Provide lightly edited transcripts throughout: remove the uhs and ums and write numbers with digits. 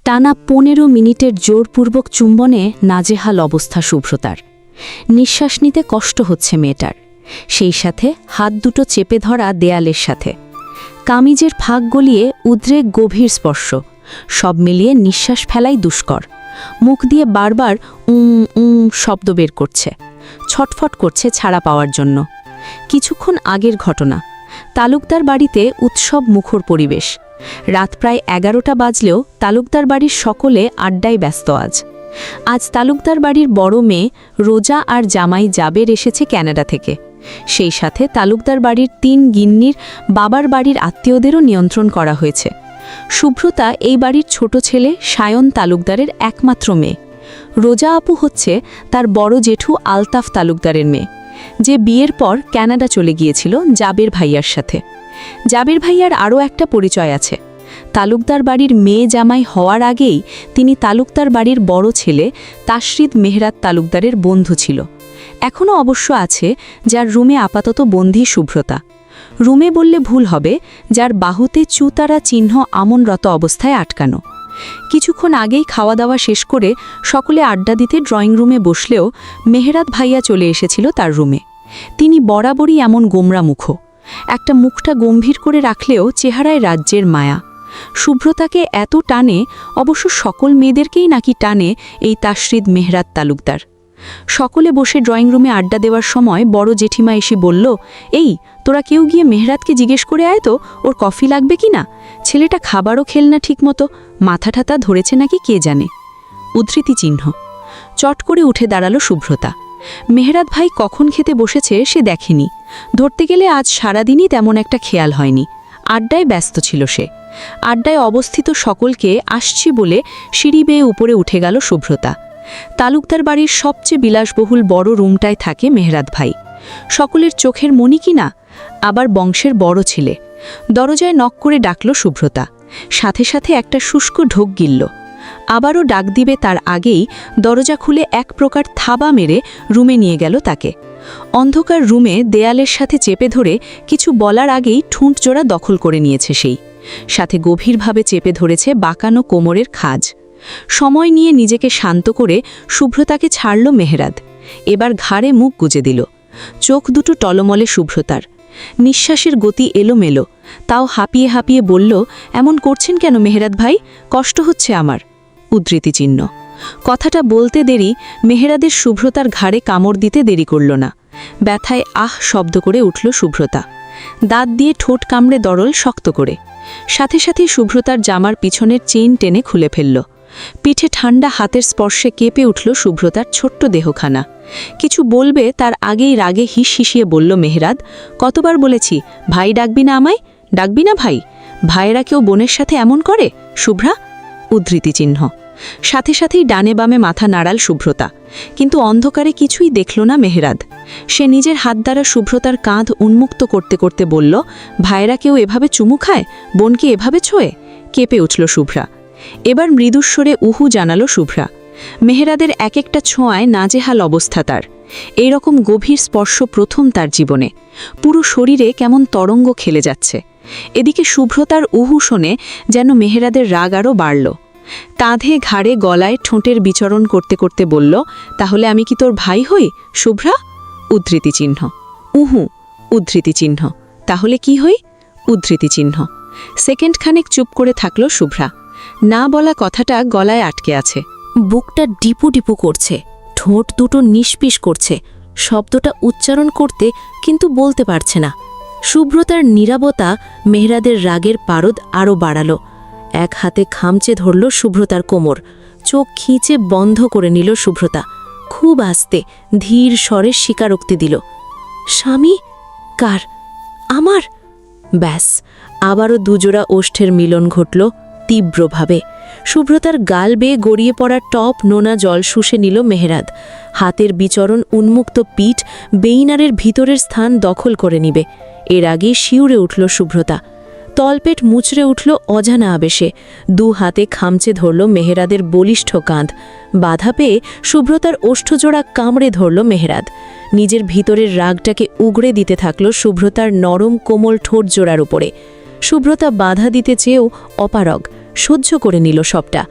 টানা ১৫ মিনিটের জোরপূর্বক চুম্বনে নাজেহাল অবস্থা শুভ্রতার। নিঃশ্বাস নিতে কষ্ট হচ্ছে মেয়েটার, সেই সাথে হাত দুটো চেপে ধরা দেয়ালের সাথে। কামিজের ফাঁক গলিয়ে উদ্রেক গভীর স্পর্শ, সব মিলিয়ে নিঃশ্বাস ফেলাই দুষ্কর। মুখ দিয়ে বারবার শব্দ বের করছে, ছটফট করছে ছাড়া পাওয়ার জন্য। কিছুক্ষণ আগের ঘটনা, তালুকদার বাড়িতে উৎসব মুখর পরিবেশ। রাত প্রায় ১১টা বাজলেও তালুকদার বাড়ির সকলে আড্ডায় ব্যস্ত। আজ তালুকদার বাড়ির বড় মেয়ে রোজা আর জামাই জাবের এসেছে ক্যানাডা থেকে। সেই সাথে তালুকদার বাড়ির ৩ গিন্নির বাবার বাড়ির আত্মীয়দেরও নিয়ন্ত্রণ করা হয়েছে। শুভ্রতা এই বাড়ির ছোট ছেলে সায়ন তালুকদারের একমাত্র মেয়ে। রোজা আপু হচ্ছে তার বড় জেঠু আলতাফ তালুকদারের মেয়ে, যে বিয়ের পর ক্যানাডা চলে গিয়েছিল জাবের ভাইয়ার সাথে। জাবের ভাইয়ার আরও একটা পরিচয় আছে। তালুকদার বাড়ির মেয়ে জামাই হওয়ার আগেই তিনি তালুকদার বাড়ির বড় ছেলে তাশরিদ মেহরাত তালুকদারের বন্ধু ছিল। এখনও অবশ্য আছে, যার রুমে আপাতত বন্দী শুভ্রতা। রুমে বললে ভুল হবে, যার বাহুতে চুতারা চিহ্ন আমনরত অবস্থায় আটকানো। কিছুক্ষণ আগেই খাওয়া দাওয়া শেষ করে সকলে আড্ডা দিতে ড্রয়িং রুমে বসলেও মেহরাত ভাইয়া চলে এসেছিল তার রুমে। তিনি বরাবরই এমন গোমরা মুখ, একটা মুখটা গম্ভীর করে রাখলেও চেহারায় রাজ্যের মায়া। শুভ্রতাকে এত টানে, অবশ্য সকল মেয়েদেরকেই নাকি টানে এই তাশরিদ মেহরাত তালুকদার। সকলে বসে ড্রয়িং রুমে আড্ডা দেওয়ার সময় বড় জেঠিমা এসে বলল, এই তোরা কেউ গিয়ে মেহরাতকে জিজ্ঞেস করে আয় তো ওর কফি লাগবে কি না, ছেলেটা খাবারও খেল না ঠিক মতো, মাথা ঠাতা ধরেছে নাকি কে জানে। উদ্ধৃতি চিহ্ন। চট করে উঠে দাঁড়ালো শুভ্রতা। মেহরাত ভাই কখন খেতে বসেছে সে দেখেনি। ধরতে গেলে আজ সারাদিনই তেমন একটা খেয়াল হয়নি, আড্ডায় ব্যস্ত ছিল সে। আড্ডায় অবস্থিত সকলকে আসছি বলে সিঁড়ি বেয়ে উপরে উঠে গেল শুভ্রতা। তালুকদার বাড়ির সবচেয়ে বিলাসবহুল বড় রুমটায় থাকে মেহরাত ভাই, সকলের চোখের মনি কিনা, আবার বংশের বড় ছেলে। দরজায় নক করে ডাকল শুভ্রতা, সাথে সাথে একটা শুষ্ক ঢোক গিলল। আবারও ডাক দিবে তার আগেই দরজা খুলে এক প্রকার থাবা মেরে রুমে নিয়ে গেল তাকে। অন্ধকার রুমে দেয়ালের সাথে চেপে ধরে কিছু বলার আগেই ঠুঁট জোড়া দখল করে নিয়েছে সেই, সাথে গভীরভাবে চেপে ধরেছে বাঁকানো কোমরের খাজ। সময় নিয়ে নিজেকে শান্ত করে শুভ্রতাকে ছাড়ল মেহরাত। এবার ঘাড়ে মুখ গুজে দিল। চোখ দুটো টলমলে শুভ্রতার, নিঃশ্বাসের গতি এলোমেলো। তাও হাঁপিয়ে হাঁপিয়ে বলল, এমন করছেন কেন মেহরাত ভাই, কষ্ট হচ্ছে আমার। উদ্ধৃতি চিহ্ন। কথাটা বলতে দেরি মেহরাদের শুভ্রতার ঘাড়ে কামড় দিতে দেরি করল না। ব্যথায় আহ শব্দ করে উঠল শুভ্রতা, দাঁত দিয়ে ঠোঁট কামড়ে দরল শক্ত করে। সাথে সাথেই শুভ্রতার জামার পিছনের চেইন টেনে খুলে ফেলল। পিঠে ঠান্ডা হাতের স্পর্শে কেঁপে উঠল শুভ্রতার ছোট্ট দেহখানা। কিছু বলবে তার আগেই রাগে হিস হিসিয়ে বলল মেহরাত, কতবার বলেছি ভাই ডাকবি না আমায়, ডাকবি না ভাই, ভাইয়েরা কেউ বোনের সাথে এমন করে শুভ্রা। উদ্ধৃতি চিহ্ন। সাথে সাথেই ডানে বামে মাথা নাড়াল শুভ্রতা, কিন্তু অন্ধকারে কিছুই দেখল না মেহরাত। সে নিজের হাত দ্বারা শুভ্রতার কাঁধ উন্মুক্ত করতে করতে বলল, ভাইয়েরা কেউ এভাবে চুমু খায়, বোনকে এভাবে ছোঁয়ে। কেঁপে উঠল শুভ্রা। এবার মৃদুস্বরে উহু জানালো শুভ্রা। মেহরাদের এক একটা ছোঁয়ায় নাজেহাল অবস্থা তার। এইরকম গভীর স্পর্শ প্রথম তার জীবনে। পুরো শরীরে কেমন তরঙ্গ খেলে যাচ্ছে। এদিকে শুভ্রতার উহু শোনে যেন মেহরাদের রাগ আরও বাড়ল। কাঁধে ঘাড়ে গলায় ঠোঁটের বিচরণ করতে করতে বলল, তাহলে আমি কি তোর ভাই হই শুভ্রা। উদ্ধৃতি চিহ্ন। উহু। উদ্ধৃতি চিহ্ন। তাহলে কি হই। উদ্ধৃতি চিহ্ন। সেকেন্ড খানেক চুপ করে থাকল শুভ্রা। না বলা কথাটা গলায় আটকে আছে। বুকটা ডিপু ডিপু করছে, ঠোঁট দুটো নিষ্পিস করছে, শব্দটা উচ্চারণ করতে কিন্তু বলতে পারছে না। শুভ্রতার নীরবতা মেহরাদের রাগের পারদ আরও বাড়াল। এক হাতে খামচে ধরল শুভ্রতার কোমর, চোখ খিঁচে বন্ধ করে নিল শুভ্রতা। খুব আস্তে ধীর স্বরে স্বীকারোক্তি দিল, স্বামী কার, আমার। ব্যাস, আবারও দুজোড়া ওষ্ঠের মিলন ঘটল তীব্রভাবে। শুভ্রতার গাল বেয়ে গড়িয়ে পড়া টপ নোনা জল শুষে নিল মেহরাত। হাতের বিচরণ উন্মুক্ত পিঠ বেইনারের ভিতরের স্থান দখল করে নিবে। এর আগে শিউরে উঠল শুভ্রতা। তলপেট মুচড়ে উঠল অজানা আবেশে। দু হাতে খামচে ধরল মেহরাদের বলিষ্ঠ কাঁধ। বাধা পেয়ে শুভ্রতার ওষ্ঠজোড়া কামড়ে ধরল মেহরাত। নিজের ভিতরের রাগটাকে উগড়ে দিতে থাকল শুভ্রতার নরম কোমল ঠোঁট জোড়ার উপরে। শুভ্রতা বাধা দিতে চেয়েও অপারগ, সহ্য করে নিল সবটা।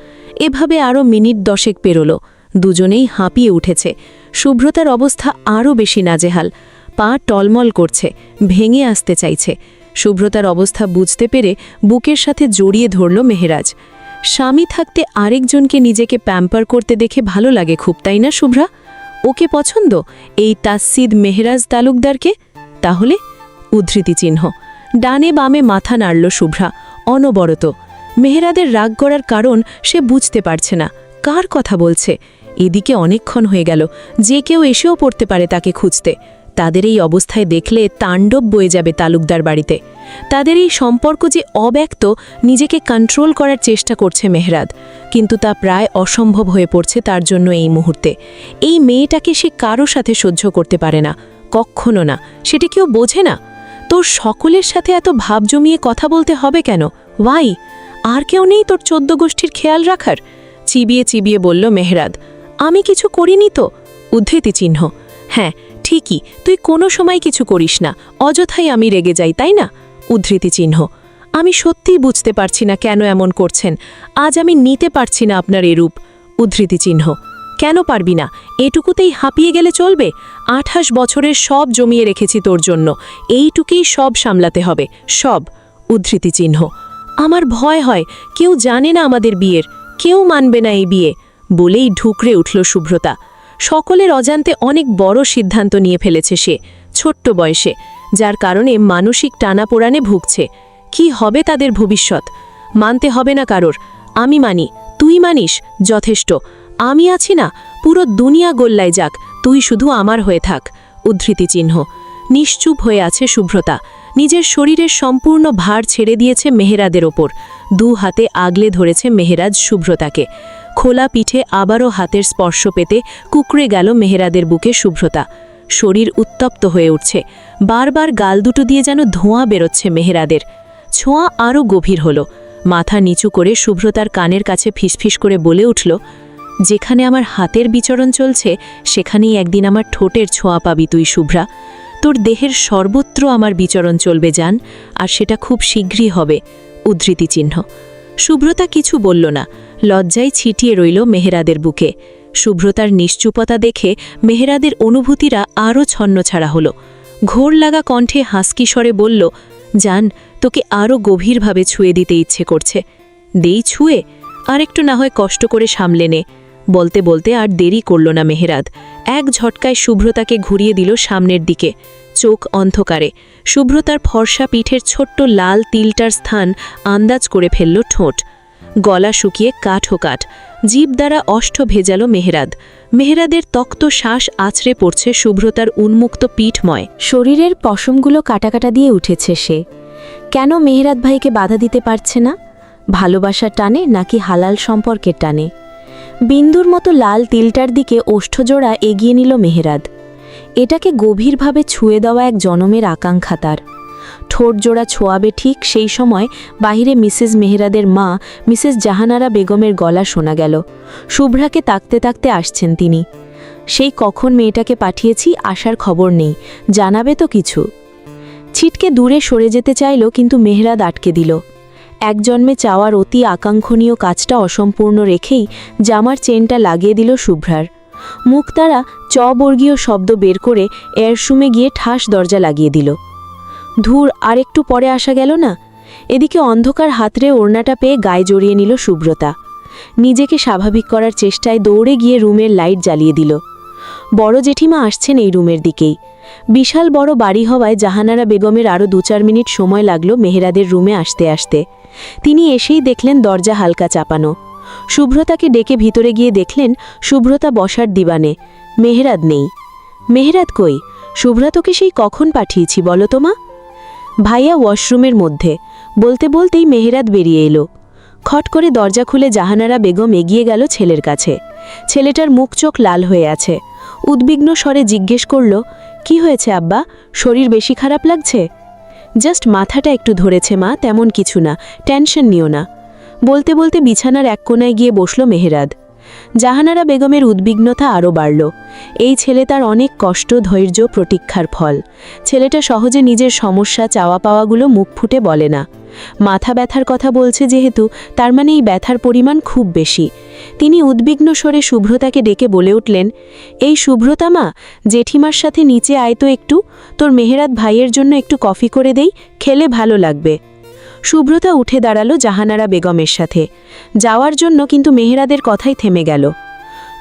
এভাবে আরও মিনিট 10 পেরোল। দুজনেই হাঁপিয়ে উঠেছে। শুভ্রতার অবস্থা আরও বেশি নাজেহাল। পা টলমল করছে, ভেঙে আসতে চাইছে। শুভ্রতার অবস্থা বুঝতে পেরে বুকের সাথে জড়িয়ে ধরল মেহেরাজ। স্বামী থাকতে আরেকজনকে নিজেকে প্যাম্পার করতে দেখে ভালো লাগে খুব, তাই না শুভ্রা? ওকে পছন্দ, এই তাসসিদ মেহেরাজ তালুকদারকে? তাহলে উদ্ধৃতিচিহ্ন। ডানে বামে মাথা নাড়ল শুভ্রা অনবরত। মেহেরাদের রাগ করার কারণ সে বুঝতে পারছে না। কার কথা বলছে? এদিকে অনেকক্ষণ হয়ে গেল, যে কেউ এসেও পড়তে পারে তাকে খুঁজতে। তাদের এই অবস্থায় দেখলে তাণ্ডব বয়ে যাবে তালুকদার বাড়িতে। তাদের এই সম্পর্ক যে অব্যক্ত, নিজেকে কন্ট্রোল করার চেষ্টা করছে মেহরাদ, কিন্তু তা প্রায় অসম্ভব হয়ে পড়ছে তার জন্য এই মুহূর্তে। এই মেয়েটাকে সে কারো সাথে সহ্য করতে পারে না, কখনো না। সেটা কেউ বোঝে না? তোর সকলের সাথে এত ভাব জমিয়ে কথা বলতে হবে কেন? ওয়াই? আর কেউ নেই তোর 14 গোষ্ঠীর খেয়াল রাখার? চিবিয়ে চিবিয়ে বলল মেহরাদ। আমি কিছু করিনি তো। উদ্ধৃতিচিহ্ন। হ্যাঁ ঠিকই, তুই কোনো সময় কিছু করিস না, অযথাই আমি রেগে যাই, তাই না? উদ্ধৃতিচিহ্ন। আমি সত্যিই বুঝতে পারছি না কেন এমন করছেন। আজ আমি নিতে পারছি না আপনার এরূপ। উদ্ধৃতিচিহ্ন। কেন পারবি না? এটুকুতেই হাঁপিয়ে গেলে চলবে? 28 বছরের সব জমিয়ে রেখেছি তোর জন্য, এইটুকুই সব সামলাতে হবে, সব। উদ্ধৃতিচিহ্ন। আমার ভয় হয়, কেউ জানে না আমাদের বিয়ের, কেউ মানবে না এই বিয়ে, বলেই ঢুকরে উঠল শুভ্রতা। সকলের অজান্তে অনেক বড় সিদ্ধান্ত নিয়ে ফেলেছে সে, ছোট্ট বয়সে, যার কারণে মানসিক টানাপোড়ানে ভুগছে। কি হবে তাদের ভবিষ্যৎ? মানতে হবে না কারোর। আমি মানি, তুই মানিস, যথেষ্ট। আমি আছি না, পুরো দুনিয়া গোল্লায় যাক, তুই শুধু আমার হয়ে থাক। উদ্ধৃতিচিহ্ন। নিশ্চুপ হয়ে আছে শুভ্রতা। নিজের শরীরের সম্পূর্ণ ভার ছেড়ে দিয়েছে মেহেরাদের ওপর। 2 হাতে আগলে ধরেছে মেহেরাজ শুভ্রতাকে। খোলা পিঠে আবারও হাতের স্পর্শ পেতে কুকড়ে গেল মেহেরাদের বুকে শুভ্রতা। শরীর উত্তপ্ত হয়ে উঠছে। বারবার গাল দুটো দিয়ে যেন ধোঁয়া বেরোচ্ছে মেহেরাদের। ছোঁয়া আরও গভীর হল। মাথা নিচু করে শুভ্রতার কানের কাছে ফিসফিস করে বলে উঠল, যেখানে আমার হাতের বিচরণ চলছে সেখানেই একদিন আমার ঠোঁটের ছোঁয়া পাবি তুই শুভ্রা। তোর দেহের সর্বত্র আমার বিচরণ চলবে জান, আর সেটা খুব শীঘ্রই হবে। উদ্ধৃতিচিহ্ন। শুভ্রতা কিছু বলল না, লজ্জায় ছিটিয়ে রইল মেহেরাদের বুকে। শুভ্রতার নিশ্চুপতা দেখে মেহেরাদের অনুভূতিরা আরও ছন্নছাড়া হল। ঘোর লাগা কণ্ঠে হাসকি স্বরে বলল, জান, তোকে আরও গভীরভাবে ছুঁয়ে দিতে ইচ্ছে করছে। দেই ছুঁয়ে? আর একটু না হয় কষ্ট করে সামলে নে। বলতে বলতে আর দেরি করল না মেহেরাদ। এক ঝটকায় শুভ্রতাকে ঘুরিয়ে দিল সামনের দিকে। চোখ অন্ধকারে। শুভ্রতার ফর্সা পিঠের ছোট্ট লাল তিলটার স্থান আন্দাজ করে ফেলল ঠোঁট। গলা শুকিয়ে কাঠো কাঠ। জিভ দ্বারা অষ্ট ভেজাল মেহেরাদ। মেহেরাদের তক্ত শ্বাস আছড়ে পড়ছে শুভ্রতার উন্মুক্ত পিঠময়। শরীরের পশমগুলো কাটাকাটা দিয়ে উঠেছে সে। কেন মেহেরাদ ভাইকে বাধা দিতে পারছে না? ভালোবাসার টানে নাকি হালাল সম্পর্কের টানে? বিন্দুর মতো লাল তিলটার দিকে ওষ্ঠজোড়া এগিয়ে নিল মেহেরাদ। এটাকে গভীরভাবে ছুঁয়ে দেওয়া এক জনমের আকাঙ্ক্ষা তার। ঠোঁট জোড়া ছোঁয়াবে ঠিক সেই সময় বাহিরে মিসেস মেহেরাদের মা মিসেস জাহানারা বেগমের গলা শোনা গেল। শুভ্রাকে তাকতে তাকতে আসছেন তিনি। সেই কখন মেয়েটাকে পাঠিয়েছি, আসার খবর নেই, জানাবে তো কিছু। ছিটকে দূরে সরে যেতে চাইল, কিন্তু মেহেরাদ আটকে দিল। এক জন্মে চাওয়ার অতি আকাঙ্ক্ষণীয় কাজটা অসম্পূর্ণ রেখেই জামার চেনটা লাগিয়ে দিল শুভ্রার। মুখ দ্বারা চবর্গীয় শব্দ বের করে এয়ারশুমে গিয়ে ঠাস দরজা লাগিয়ে দিল। ধুর, আরেকটু পরে আসা গেল না? এদিকে অন্ধকার হাতরে ওড়নাটা পেয়ে গায়ে জড়িয়ে নিল শুভ্রতা। নিজেকে স্বাভাবিক করার চেষ্টায় দৌড়ে গিয়ে রুমের লাইট জ্বালিয়ে দিল। বড় জেঠিমা আসছেন এই রুমের দিকেই। বিশাল বড় বাড়ি হওয়ায় জাহানারা বেগমের আরও 2-4 মিনিট সময় লাগল মেহেরাদের রুমে আসতে আসতে। তিনি এসেই দেখলেন দরজা হালকা চাপানো। শুভ্রতাকে ডেকে ভিতরে গিয়ে দেখলেন শুভ্রতা বসার দিবানে। মেহেরাদ নেই। মেহেরাদ কই? শুভ্রতাকে সেই কখন পাঠিয়েছি বলো তো মা? ভাইয়া ওয়াশরুমের মধ্যে। বলতে বলতেই মেহেরাদ বেরিয়ে এলো। খট করে দরজা খুলে জাহানারা বেগম এগিয়ে গেল ছেলের কাছে। ছেলেটার মুখ চোখ লাল হয়ে আছে। উদ্বিগ্ন স্বরে জিজ্ঞেস করল, কি হয়েছে আব্বা? শরীর বেশি খারাপ লাগছে? জাস্ট মাথাটা একটু ধরেছে মা, তেমন কিছু না, টেনশন নিও না। বলতে বলতে বিছানার এক কোনায় গিয়ে বসল মেহেরাদ। জাহানারা বেগমের উদ্বিগ্নতা আরও বাড়ল। এই ছেলে তার অনেক কষ্ট, ধৈর্য, প্রতীক্ষার ফল। ছেলেটা সহজে নিজের সমস্যা, চাওয়া পাওয়াগুলো মুখ ফুটে বলে না। মাথা ব্যথার কথা বলছে যেহেতু, তার মানে এই ব্যথার পরিমাণ খুব বেশি। তিনি উদ্বিগ্ন স্বরে শুভ্রতাকে ডেকে বলে উঠলেন, এই শুভ্রতা মা, জেঠিমার সাথে নিচে আয় তো একটু, তোর মেহেরাত ভাইয়ের জন্য একটু কফি করে দেই, খেলে ভালো লাগবে। শুভ্রতা উঠে দাঁড়ালো জাহানারা বেগমের সাথে যাওয়ার জন্য, কিন্তু মেহেরাদের কথাই থেমে গেল।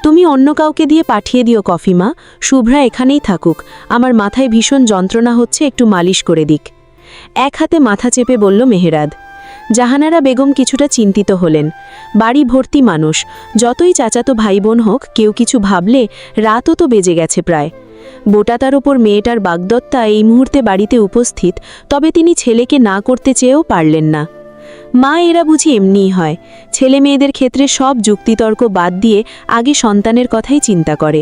তুমি অন্য কাউকে দিয়ে পাঠিয়ে দিও কফি মা, শুভ্রা এখানেই থাকুক, আমার মাথায় ভীষণ যন্ত্রণা হচ্ছে, একটু মালিশ করে দিক। এক হাতে মাথা চেপে বলল মেহেরাদ। জাহানারা বেগম কিছুটা চিন্তিত হলেন। বাড়ি ভর্তি মানুষ, যতই চাচাতো ভাই বোন হোক, কেউ কিছু ভাবলে রাতও তো বেজে গেছে প্রায়। বোটাতার ওপর মেয়েটার বাগদত্তা এই মুহূর্তে বাড়িতে উপস্থিত, তবে তিনি ছেলেকে না করতে চেয়েও পারলেন না। মা, এরা বুঝি এমনিই হয়, ছেলে মেয়েদের ক্ষেত্রে সব যুক্তিতর্ক বাদ দিয়ে আগে সন্তানের কথাই চিন্তা করে।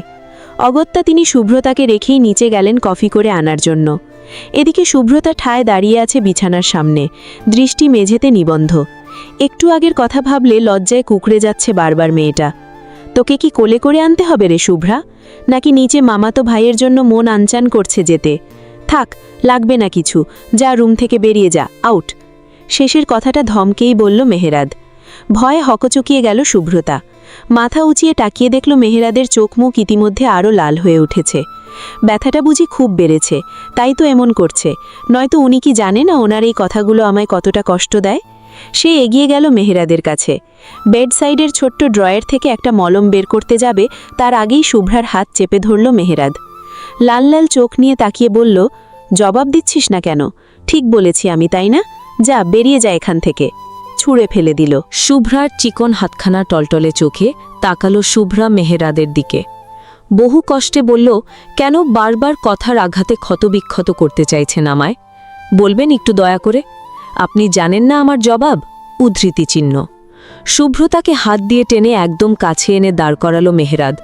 অগত্যা তিনি শুভ্রতাকে রেখেই নিচে গেলেন কফি করে আনার জন্য। এদিকে শুভ্রতা ঠায় দাঁড়িয়ে আছে বিছানার সামনে, দৃষ্টি মেঝেতে নিবন্ধ। একটু আগের কথা ভাবলে লজ্জায় কুকড়ে যাচ্ছে বারবার মেয়েটা। তোকে কি কোলে করে আনতে হবে রে শুভ্রা, নাকি নিচে মামাতো ভাইয়ের জন্য মন আনচান করছে যেতে? থাক, লাগবে না কিছু, যা রুম থেকে বেরিয়ে যা, আউট। শেষের কথাটা ধমকেই বলল মেহেরাদ। ভয়ে হকচকিয়ে গেল শুভ্রতা। মাথা উঁচিয়ে তাকিয়ে দেখল মেহেরাদের চোখ মুখ ইতিমধ্যে আরও লাল হয়ে উঠেছে। ব্যথাটা বুঝি খুব বেড়েছে, তাই তো এমন করছে, নয়তো উনি কি জানে না ওনার এই কথাগুলো আমায় কতটা কষ্ট দেয়? সে এগিয়ে গেল মেহেরাদের কাছে। বেড সাইডের ছোট্ট ড্রয়ার থেকে একটা মলম বের করতে যাবে, তার আগেই শুভ্রার হাত চেপে ধরল মেহেরাদ। লাল লাল চোখ নিয়ে তাকিয়ে বলল, জবাব দিচ্ছিস না কেন? ঠিক বলেছি আমি, তাই না? যা, বেরিয়ে যা এখান থেকে। ছুঁড়ে ফেলে দিল। শুভ্রার চিকন হাতখানা টলটলে চোখে তাকালো শুভ্রা মেহেরাদের দিকে। বহু কষ্টে বলল, কেন বারবার কথার আঘাতে ক্ষতবিক্ষত করতে চাইছেন আমায়? বলবেন একটু দয়া করে? আপনি জানেন না আমার জবাব? উদ্ধৃতি চিহ্ন। শুভ্রতাকে হাত দিয়ে টেনে একদম কাছে এনে দাঁড় করালো মেহেরাদ।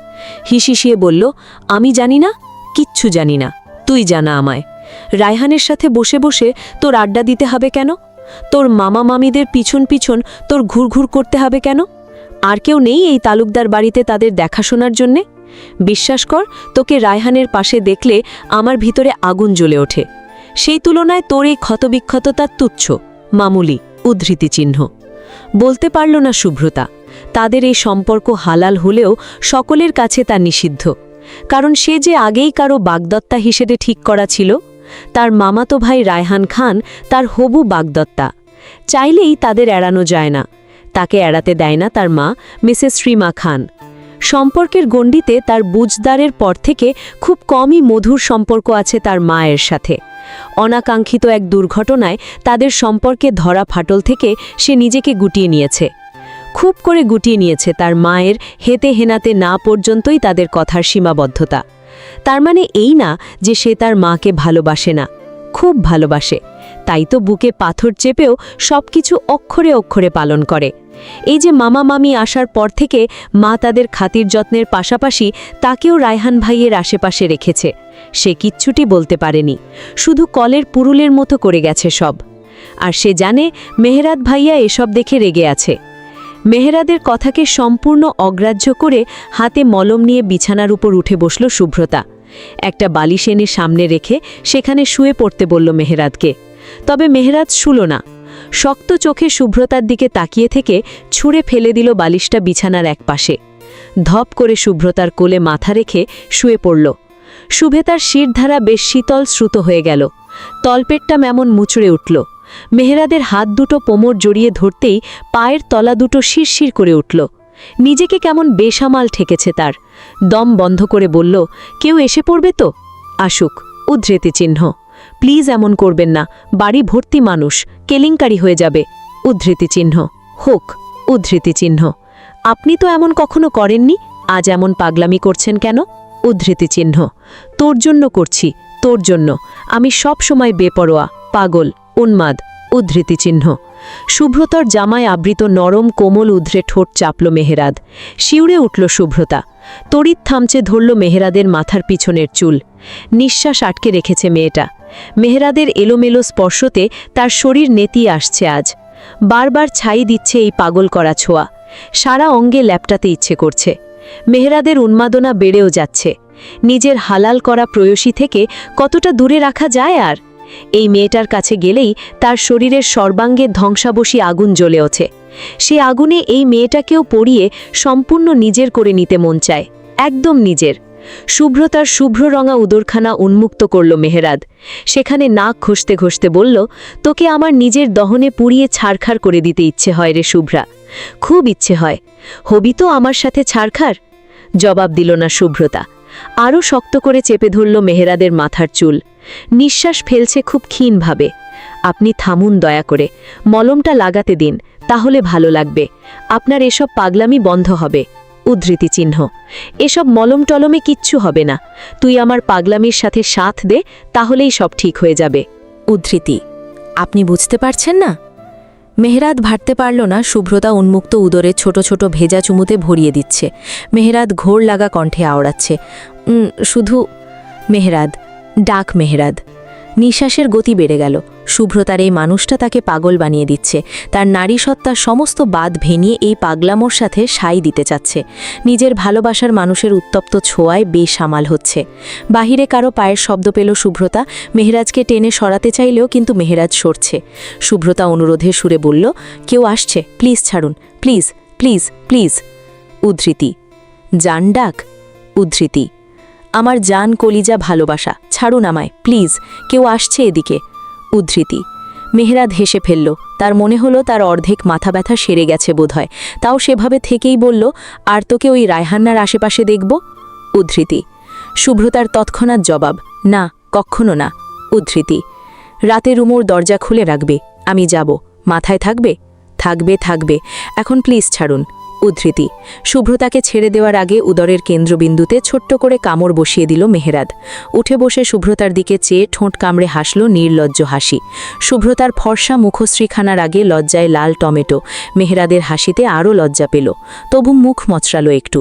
হিসিসিয়ে বলল, আমি জানি না, কিচ্ছু জানি না, তুই জানা আমায়। রায়হানের সাথে বসে বসে তোর আড্ডা দিতে হবে কেন? তোর মামা মামিদের পিছন পিছন তোর ঘুরঘুর করতে হবে কেন? আর কেউ নেই এই তালুকদার বাড়িতে তাদের দেখাশোনার জন্যে? বিশ্বাস কর, তোকে রায়হানের পাশে দেখলে আমার ভিতরে আগুন জ্বলে ওঠে। সেই তুলনায় তোর এই ক্ষতবিক্ষততা তুচ্ছ, মামুলি। উদ্ধৃতি চিহ্ন। বলতে পারল না শুভ্রতা। তাদের এই সম্পর্ক হালাল হলেও সকলের কাছে তা নিষিদ্ধ, কারণ সে যে আগেই কারো বাগদত্তা হিসেবে ঠিক করা ছিল। তার মামাতো ভাই রায়হান খান তার হবু বাগদত্তা। চাইলেই তাদের এড়ানো যায় না, তাকে এড়াতে দেয় না তার মা মিসেস শ্রীমা খান। সম্পর্কের গণ্ডিতে তার বুঝদারের পর থেকে খুব কমই মধুর সম্পর্ক আছে তার মায়ের সাথে। অনাকাঙ্ক্ষিত এক দুর্ঘটনায় তাদের সম্পর্কে ধরা ফাটল থেকে সে নিজেকে গুটিয়ে নিয়েছে, খুব করে গুটিয়ে নিয়েছে তার মায়ের হেতে হেনাতে না পর্যন্তই তাদের কথার সীমাবদ্ধতা। তার মানে এই না যে সে তার মাকে ভালোবাসে না, খুব ভালোবাসে। তাই তো বুকে পাথর চেপেও সবকিছু অক্ষরে অক্ষরে পালন করে। এই যে মামা মামি আসার পর থেকে মা তাদের খাতির যত্নের পাশাপাশি তাকেও রায়হান ভাইয়ের আশেপাশে রেখেছে, সে কিচ্ছুটি বলতে পারেনি, শুধু কলের পুরুলের মতো করে গেছে সব। আর সে জানে মেহেরাদ ভাইয়া এসব দেখে রেগে আছে। মেহেরাদের কথাকে সম্পূর্ণ অগ্রাহ্য করে হাতে মলম নিয়ে বিছানার উপর উঠে বসল শুভ্রতা। একটা বালিশ এনে সামনে রেখে সেখানে শুয়ে পড়তে বলল মেহেরাদকে। তবে মেহেরাদ শুল না। শক্ত চোখে শুভ্রতার দিকে তাকিয়ে থেকে ছুঁড়ে ফেলে দিল বালিশটা বিছানার এক পাশে। ধপ করে শুভ্রতার কোলে মাথা রেখে শুয়ে পড়ল। শুভেতার শিরধারা বেশ শীতল শ্রুত হয়ে গেল, তলপেটটা এমন মুচড়ে উঠল। মেহেরাদের হাত দুটো কোমর জড়িয়ে ধরতেই পায়ের তলা দুটো শিরশির করে উঠল। নিজেকে কেমন বেসামাল ঠেকেছে তার। দম বন্ধ করে বলল, কেউ এসে পড়বে তো? আসুক। উদ্ধৃতি চিহ্ন। প্লিজ এমন করবেন না, বাড়ি ভর্তি মানুষ, কেলেঙ্কারি হয়ে যাবে। উদ্ধৃতি চিহ্ন। হোক। উদ্ধৃতি চিহ্ন। আপনি তো এমন কখনো করেননি, আজ এমন পাগলামি করছেন কেন? উদ্ধৃতি চিহ্ন। তোর জন্য করছি, তোর জন্য। আমি সব সময় বেপরোয়া, পাগল, উন্মাদ। উদ্ধৃতি চিহ্ন। শুভ্রতার জামায় আবৃত নরম কোমল উদ্রে ঠোঁট চাপল মেহেরাদ। শিউরে উঠল শুভ্রতা। তড়িৎ থামচে ধরল মেহেরাদের মাথার পিছনের চুল। নিঃশ্বাস আটকে রেখেছে মেয়েটা। মেহেরাদের এলোমেলো স্পর্শতে তার শরীর নেতিয়ে আসছে আজ। বারবার ছাই দিচ্ছে এই পাগল করা ছোঁয়া। সারা অঙ্গে ল্যাপটাতে ইচ্ছে করছে। মেহেরাদের উন্মাদনা বেড়েও যাচ্ছে। নিজের হালাল করা প্রেয়সী থেকে কতটা দূরে রাখা যায় আর? এই মেয়েটার কাছে গেলেই তার শরীরের সর্বাঙ্গে ধ্বংসাবশী আগুন জ্বলে ওঠে। সে আগুনে এই মেয়েটাকেও পড়িয়ে সম্পূর্ণ নিজের করে নিতে মন চায়, একদম নিজের। শুভ্র তার শুভ্ররঙা উদরখানা উন্মুক্ত করল মেহেরাদ। সেখানে নাক ঘষতে ঘষতে বলল, তোকে আমার নিজের দহনে পুড়িয়ে ছারখার করে দিতে ইচ্ছে হয় রে শুভ্রা, খুব ইচ্ছে হয়। হবি তো আমার সাথে ছারখার? জবাব দিল না শুভ্রতা। আরও শক্ত করে চেপে ধরল মেহেরাদের মাথার চুল। নিঃশ্বাস ফেলছে খুব ক্ষীণভাবে। আপনি থামুন দয়া করে, মলমটা লাগাতে দিন, তাহলে ভালো লাগবে। আপনার এসব পাগলামি বন্ধ হবে। উদ্ধৃতি চিহ্ন। এসব মলম টলমে কিচ্ছু হবে না, তুই আমার পাগলামির সাথে সাথ দে, তাহলেই সব ঠিক হয়ে যাবে। উদ্ধৃতি। আপনি বুঝতে পারছেন না? মেহেরাদ ভাবতে পারল না শুভ্রতা উন্মুক্ত উদরে ছোট ছোট ভেজা চুমুতে ভরিয়ে দিচ্ছে। মেহেরাদ ঘোর লাগা কণ্ঠে আওড়াচ্ছে, শুধু মেহেরাদ, ডাক মেহেরাদ। নিঃশ্বাসের গতি বেড়ে গেল। শুভ্রতার এই মানুষটা তাকে পাগল বানিয়ে দিচ্ছে। তার নারীসত্তার সমস্ত বাদ ভেনিয়ে এই পাগলামোর সাথে সাই দিতে চাচ্ছে। নিজের ভালোবাসার মানুষের উত্তপ্ত ছোঁয়ায় বেসামাল হচ্ছে। বাহিরে কারো পায়ের শব্দ পেল শুভ্রতা। মেহেরাজকে টেনে সরাতে চাইলেও কিন্তু মেহেরাজ সরছে। শুভ্রতা অনুরোধের সুরে বলল, কেউ আসছে, প্লিজ ছাড়ুন, প্লিজ প্লিজ প্লিজ। উদ্ধৃতি। জান ডাক। উদ্ধৃতি। আমার জান কলিজা ভালোবাসা, ছাড়ুন আমায় প্লিজ, কেউ আসছে এদিকে। উদ্ধৃতি। মেহেরাদ হেসে ফেলল। তার মনে হলো তার অর্ধেক মাথা ব্যথা সেরে গেছে বোধহয়। তাও সেভাবে থেকেই বলল, আর তোকে ওই রায়হান্নার আশেপাশে দেখব? উদ্ধৃতি। শুভ্রতার তৎক্ষণাৎ জবাব, না, কক্ষনো না। উদ্ধৃতি। রাতে রুমোর দরজা খুলে রাখবে, আমি যাব। মাথায় থাকবে? থাকবে থাকবে, এখন প্লিজ ছাড়ুন। উদ্ধৃতি। শুভ্রতাকে ছেড়ে দেওয়ার আগে উদরের কেন্দ্রবিন্দুতে ছোট্ট করে কামড় বসিয়ে দিল মেহেরাদ। উঠে বসে শুভ্রতার দিকে চেয়ে ঠোঁট কামড়ে হাসল নির্লজ্জ হাসি। শুভ্রতার ফর্সা মুখশ্রীখানার আগে লজ্জায় লাল টমেটো। মেহেরাদের হাসিতে আরও লজ্জা পেল, তবু মুখ মচড়ালো একটু।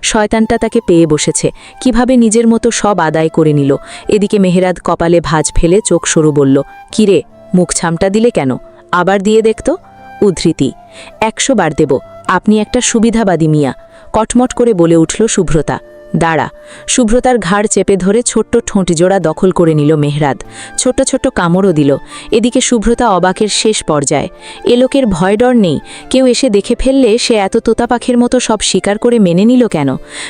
শয়তানটা তাকে পেয়ে বসেছে, কিভাবে নিজের মতো সব আদায় করে নিল। এদিকে মেহেরাদ কপালে ভাঁজ ফেলে চোখ সরু বলল, কিরে, মুখ ছামটা দিলে কেন? আবার দিয়ে দেখত। উদ্ধৃতি। 100 বার দেব, আপনি একটা সুবিধাবাদী মিয়া। কটমট করে বলে উঠল শুভ্রতা। দাঁড়া। শুভ্রতার ঘাড় চেপে ধরে ছোট্ট ঠোঁটজোড়া দখল করে নিল মেহেরাদ। ছোট্ট ছোট্ট কামড়ও দিল। এদিকে শুভ্রতা অবাকের শেষ পর্যায়ে। এ লোকের ভয় ডর নেই, কেউ এসে দেখে ফেললে সে এত তোতা পাখির মতো সব স্বীকার করে মেনে নিল কেন?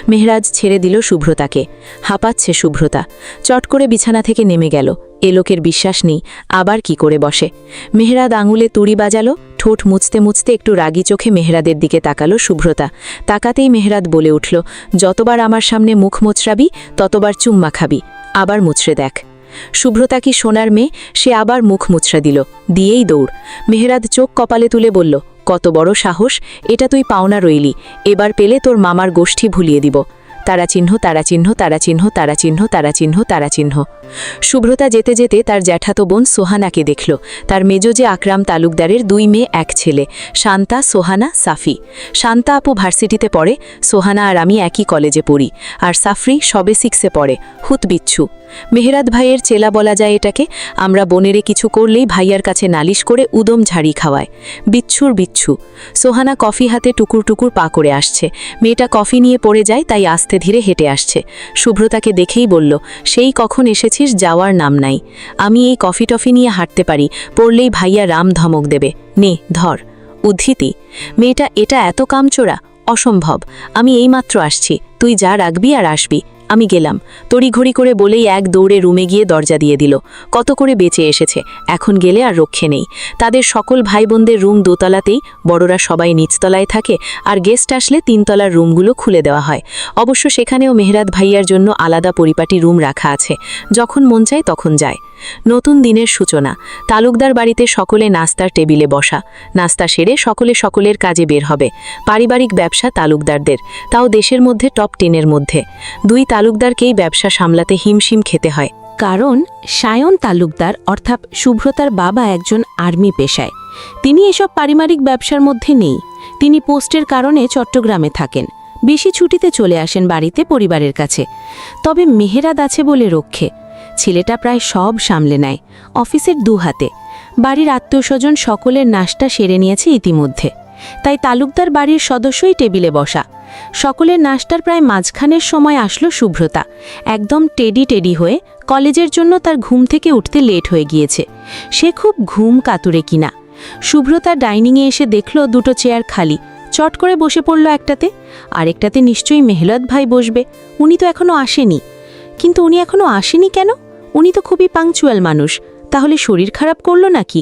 মেহেরাজ ছেড়ে দিল শুভ্রতাকে। হাঁপাচ্ছে শুভ্রতা। চট করে বিছানা থেকে নেমে গেল। এ লোকের বিশ্বাস নেই, আবার কি করে বসে। মেহেরাদ আঙুলে তুড়ি বাজালো। ঠোঁট মুছতে মুছতে একটু রাগী চোখে মেহেরাদের দিকে তাকালো শুভ্রতা। তাকাতেই মেহেরাদ বলে উঠল, যতবার আমার সামনে মুখ মোচড়াবি ততবার চুম্মা খাবি, আবার মুচড়ে দেখ। শুভ্রতা কি সোনার মেয়ে, সে আবার মুখ মুচড়া দিল। দিয়েই দৌড়। মেহেরাদ চোখ কপালে তুলে বলল, কত বড় সাহস, এটা তুই পাওনা রইলি, এবার পেলে তোর মামার গোষ্ঠী ভুলিয়ে দিব। তারাচিহ্ন তারাচিহ্ন তারাচিহ্ন তারাচিহ্ন তারাচিহ্ন তারাচিহ্ন। শুভ্রতা যেতে যেতে তার জ্যাঠাতো বোন সোহানাকে দেখল। তার মেজোজে আকরাম তালুকদারের 2 মেয়ে 1 ছেলে, শান্তা, সোহানা, সাফি। শান্তা আপু ভার্সিটিতে পড়ে, সোহানা আর আমি একই কলেজে পড়ি, আর সাফরি সবে 6-এ পড়ে। হুত বিচ্ছু। মেহেরাদ ভাইয়ের চেলা বলা যায় এটাকে। আমরা বোনেরে কিছু করলেই ভাইয়ার কাছে নালিশ করে উদম ঝাড়ি খাওয়ায়। বিচ্ছুর বিচ্ছু। সোহানা কফি হাতে টুকুর টুকুর পা করে আসছে। মেয়েটা কফি নিয়ে পড়ে যায়, তাই আস্তে ধীরে হেঁটে আসছে। শুভ্রতাকে দেখেই বলল, সেই কখন এসেছিস, যাওয়ার নাম নাই। আমি এই কফি টফি নিয়ে হাঁটতে পারি, পড়লেই ভাইয়া রাম ধমক দেবে। নে ধর। উদ্ধৃতি। মেয়েটা এটা এত কামচোরা, অসম্ভব। আমি এইমাত্র আসছি, তুই যা রাখবি আর আসবি। আমি গেলাম। তড়িঘড়ি করে বলেই এক দৌড়ে রুমে গিয়ে দরজা দিয়ে দিল। কত করে বেঁচে এসেছে, এখন গেলে আর রক্ষে নেই। তাদের সকল ভাই বোনদের রুম দোতলাতেই, বড়রা সবাই নিচতলায় থাকে, আর গেস্ট আসলে 3 তলার রুমগুলো খুলে দেওয়া হয়। অবশ্য সেখানেও মেহেরাদ ভাইয়ার জন্য আলাদা পরিপাটি রুম রাখা আছে, যখন মন চায় তখন যায়। নতুন দিনের সূচনা। তালুকদার বাড়িতে সকলে নাস্তার টেবিলে বসা। নাস্তা সেরে সকলে সকলের কাজে বের হবে। পারিবারিক ব্যবসা তালুকদারদের, তাও দেশের মধ্যে টপ 10-এর মধ্যে। 2 তালুকদারকেই ব্যবসা সামলাতে হিমশিম খেতে হয়। কারণ সায়ন তালুকদার অর্থাৎ শুভ্রতার বাবা একজন আর্মি পেশায়। তিনি এসব পারিবারিক ব্যবসার মধ্যে নেই। তিনি পোস্টের কারণে চট্টগ্রামে থাকেন। বেশি ছুটিতে চলে আসেন বাড়িতে পরিবারের কাছে। তবে মেহেরাদ আছে বলে রক্ষে। ছেলেটা প্রায় সব সামলে নেয়, অফিসের 2 হাতে। বাড়ির আত্মীয়স্বজন সকলের নাশতা সেরে নিয়েছে ইতিমধ্যে, তাই তালুকদার বাড়ির সদস্যই টেবিলে বসা। সকলের নাশতার প্রায় মাঝখানের সময় আসলো শুভ্রতা, একদম টেডি হয়ে। কলেজের জন্য তার ঘুম থেকে উঠতে লেট হয়ে গিয়েছে। সে খুব ঘুম কাতুরে কিনা। শুভ্রতা ডাইনিংয়ে এসে দেখল দুটো চেয়ার খালি। চট করে বসে পড়ল একটাতে। আরেকটাতে নিশ্চয়ই মেহলত ভাই বসবে। উনি তো এখনও আসেনি। কিন্তু উনি এখনও আসেনি কেন? উনি তো খুবই পাংচুয়াল মানুষ। তাহলে শরীর খারাপ করল নাকি?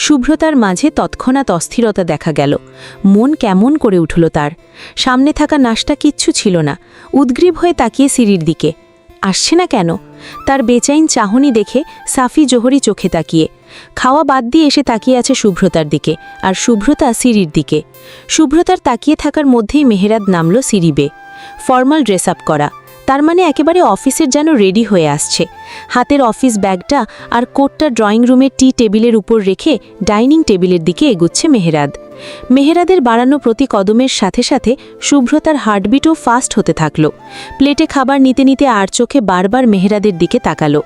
শুভ্রতার মাঝে তৎক্ষণাৎ অস্থিরতা দেখা গেল। মন কেমন করে উঠল তার। সামনে থাকা নাশতা কিচ্ছু ছিল না। উদ্গ্রীব হয়ে তাকিয়ে সিঁড়ির দিকে। আসছে না কেন? তার বেচাইন চাহনি দেখে সাফি জোহরি চোখে তাকিয়ে। খাওয়া বাদ দিয়ে এসে তাকিয়ে আছে শুভ্রতার দিকে, আর শুভ্রতা সিঁড়ির দিকে। শুভ্রতার তাকিয়ে থাকার মধ্যেই মেহেরাদ নামল সিঁড়ি বেয়ে। ফর্মাল ড্রেস আপ করা, তার মানে একেবারে অফিসের যেন রেডি হয়ে আসছে। হাতের অফিস ব্যাগটা আর কোটটা ড্রয়িং রুমের টি টেবিলের উপর রেখে ডাইনিং টেবিলের দিকে এগুচ্ছে মেহেরাদ। মেহেরাদের বাড়ানো প্রতি কদমের সাথে সাথে শুভ্রতার হার্টবিটও ফাস্ট হতে থাকল। প্লেটে খাবার নিতে নিতে আর চোখে বারবার মেহেরাদের দিকে তাকালো।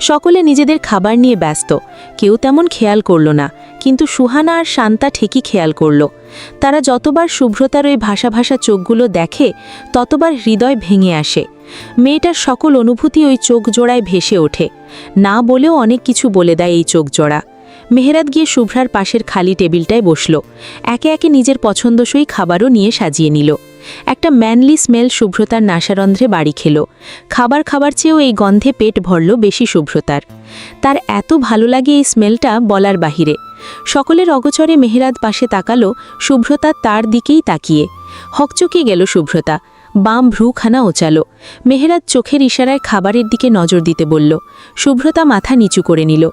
সকলে নিজেদের খাবার নিয়ে ব্যস্ত, কেউ তেমন খেয়াল করল না, কিন্তু সুহানা আর শান্তা ঠিকই খেয়াল করল। তারা যতবার শুভ্রতার ওই ভাষা চোখগুলো দেখে, ততবার হৃদয় ভেঙে আসে। মেয়েটার সকল অনুভূতি ওই চোখ জোড়ায় ভেসে ওঠে। না বলেও অনেক কিছু বলে দেয় এই চোখ জোড়া। মেহেরাদ গিয়ে শুভ্রার পাশের খালি টেবিলটায় বসল। একে একে নিজের পছন্দসই খাবারও নিয়ে সাজিয়ে নিল। একটা ম্যানলি স্মেল শুভ্রতার নাসারন্ধ্রে বাড়ি খেল। খাবার চেয়েও এই গন্ধে পেট ভরল বেশি শুভ্রতার। তার এত ভালো লাগে এই স্মেলটা বলার বাহিরে। সকলের অগোচরে মেহেরাদ পাশে তাকালো, শুভ্রতা তার দিকেই তাকিয়ে। হকচকে গেল শুভ্রতা। বাম ভ্রুখানা ওচালো। মেহেরাদ চোখের ইশারায় খাবারের দিকে নজর দিতে বলল। শুভ্রতা মাথা নিচু করে নিল।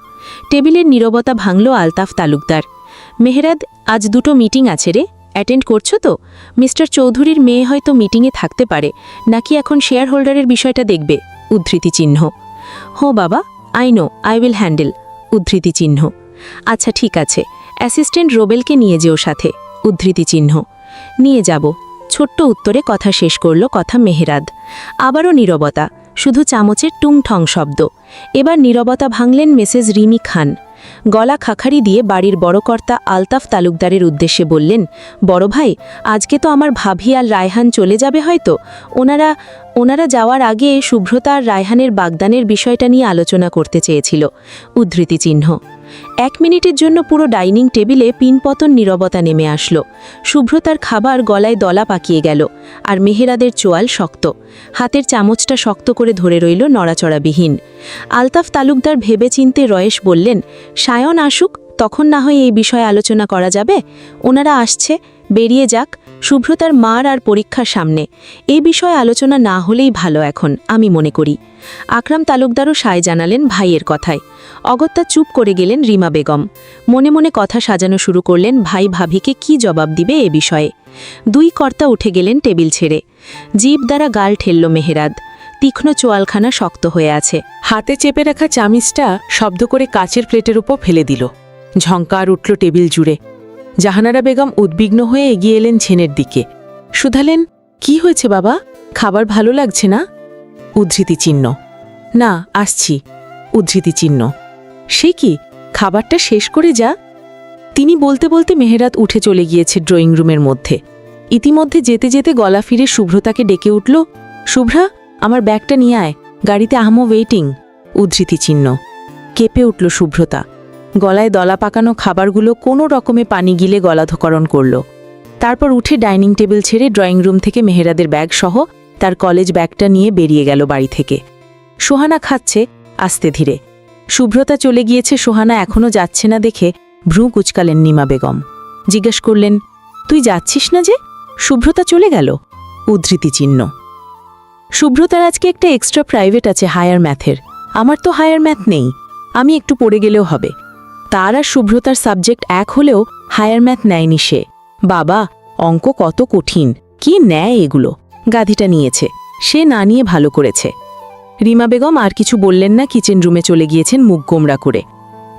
টেবিলের নীরবতা ভাঙল আলতাফ তালুকদার। মেহেরাদ, আজ দুটো মিটিং আছে রে, অ্যাটেন্ড করছো তো? মিস্টার চৌধুরীর মেয়ে হয়তো মিটিংয়ে থাকতে পারে, নাকি এখন শেয়ার হোল্ডারের বিষয়টা দেখবে? উদ্ধৃতি চিহ্ন। হো বাবা, আই উইল হ্যান্ডেল। উদ্ধৃতি চিহ্ন। আচ্ছা ঠিক আছে, অ্যাসিস্ট্যান্ট রোবেলকে নিয়ে যেও সাথে। উদ্ধৃতি চিহ্ন। নিয়ে যাব। ছোট্ট উত্তরে কথা শেষ করল কথা মেহেরাদ। আবারও নীরবতা, শুধু চামচের টুংঠং শব্দ। এবার নীরবতা ভাঙলেন মিসেস রিমি খান। গলা খাখারি দিয়ে বাড়ির বড়কর্তা আলতাফ তালুকদারের উদ্দেশ্যে বললেন, বড় ভাই, আজকে তো আমার ভাবি আর রায়হান চলে যাবে হয়তো। ওনারা যাওয়ার আগে শুভ্রতা আর রায়হানের বাগদানের বিষয়টা নিয়ে আলোচনা করতে চেয়েছিল। উদ্ধৃতি চিহ্ন। 1 মিনিটের জন্য পুরো ডাইনিং টেবিলে পিনপতন নীরবতা নেমে আসলো। শুভ্রতার খাবার গলায় দলা পাকিয়ে গেল, আর মেহেরাদের চোয়াল শক্ত। হাতের চামচটা শক্ত করে ধরে রইল নড়াচড়াবিহীন। আলতাফ তালুকদার ভেবেচিন্তে রয়েশ বললেন, সায়ন আসুক, তখন না হয় এই বিষয়ে আলোচনা করা যাবে। ওনারা আসছে, বেরিয়ে যাক। শুভ্রতার মার আর পরীক্ষার সামনে এই বিষয়ে আলোচনা না হলেই ভালো এখন, আমি মনে করি। আকরাম তালুকদারও সায় জানালেন ভাইয়ের কথায়। অগত্যা চুপ করে গেলেন রিমা বেগম। মনে মনে কথা সাজানো শুরু করলেন ভাই ভাবিকে কি জবাব দিবে এ বিষয়ে। 2 কর্তা উঠে গেলেন টেবিল ছেড়ে। জিভ দ্বারা গাল ঠেলল মেহেরাদ। তীক্ষ্ণ চোয়ালখানা শক্ত হয়ে আছে। হাতে চেপে রাখা চামিচটা শব্দ করে কাচের প্লেটের উপর ফেলে দিল। ঝঙ্কার উঠল টেবিল জুড়ে। জাহানারা বেগম উদ্বিগ্ন হয়ে এগিয়ে এলেন ছেনের দিকে। শুধালেন, কি হয়েছে বাবা? খাবার ভালো লাগছে না? উদ্ধৃতি চিহ্ন। না, আসছি। উদ্ধৃতি চিহ্ন। সে কি, খাবারটা শেষ করে যা। তিনি বলতে বলতে মেহেরাদ উঠে চলে গিয়েছে ড্রয়িং রুমের মধ্যে। ইতিমধ্যে যেতে যেতে গলা ফিরে শুভ্রতাকে ডেকে উঠল, শুভ্রা, আমার ব্যাগটা নিয়ে আয়, গাড়িতে আহমো ওয়েটিং। উদ্ধৃতি চিহ্ন। কেঁপে উঠল শুভ্রতা। গলায় দলা পাকানো খাবারগুলো কোনো রকমে পানি গিলে গলাধকরণ করল। তারপর উঠে ডাইনিং টেবিল ছেড়ে ড্রয়িং রুম থেকে মেহেরাদের ব্যাগ সহ তার কলেজ ব্যাগটা নিয়ে বেরিয়ে গেল বাড়ি থেকে। সোহানা খাচ্ছে আস্তে ধীরে। শুভ্রতা চলে গিয়েছে, সোহানা এখনও যাচ্ছে না দেখে ভ্রু কুচকালেন নিমা বেগম। জিজ্ঞেস করলেন, তুই যাচ্ছিস না যে? শুভ্রতা চলে গেল। উদ্ধৃতি চিহ্ন। শুভ্রতার আজকে একটা এক্সট্রা প্রাইভেট আছে হায়ার ম্যাথের। আমার তো হায়ার ম্যাথ নেই, আমি একটু পড়ে গেলেও হবে। তার আর শুভ্রতার সাবজেক্ট এক হলেও হায়ার ম্যাথ নেয়নি সে। বাবা, অঙ্ক কত কঠিন, কি নেয় এগুলো। গাধিটা নিয়েছে, সে না নিয়ে ভালো করেছে। রিমা বেগম আর কিছু বললেন না, কিচেন রুমে চলে গিয়েছেন মুখ গোমরা করে।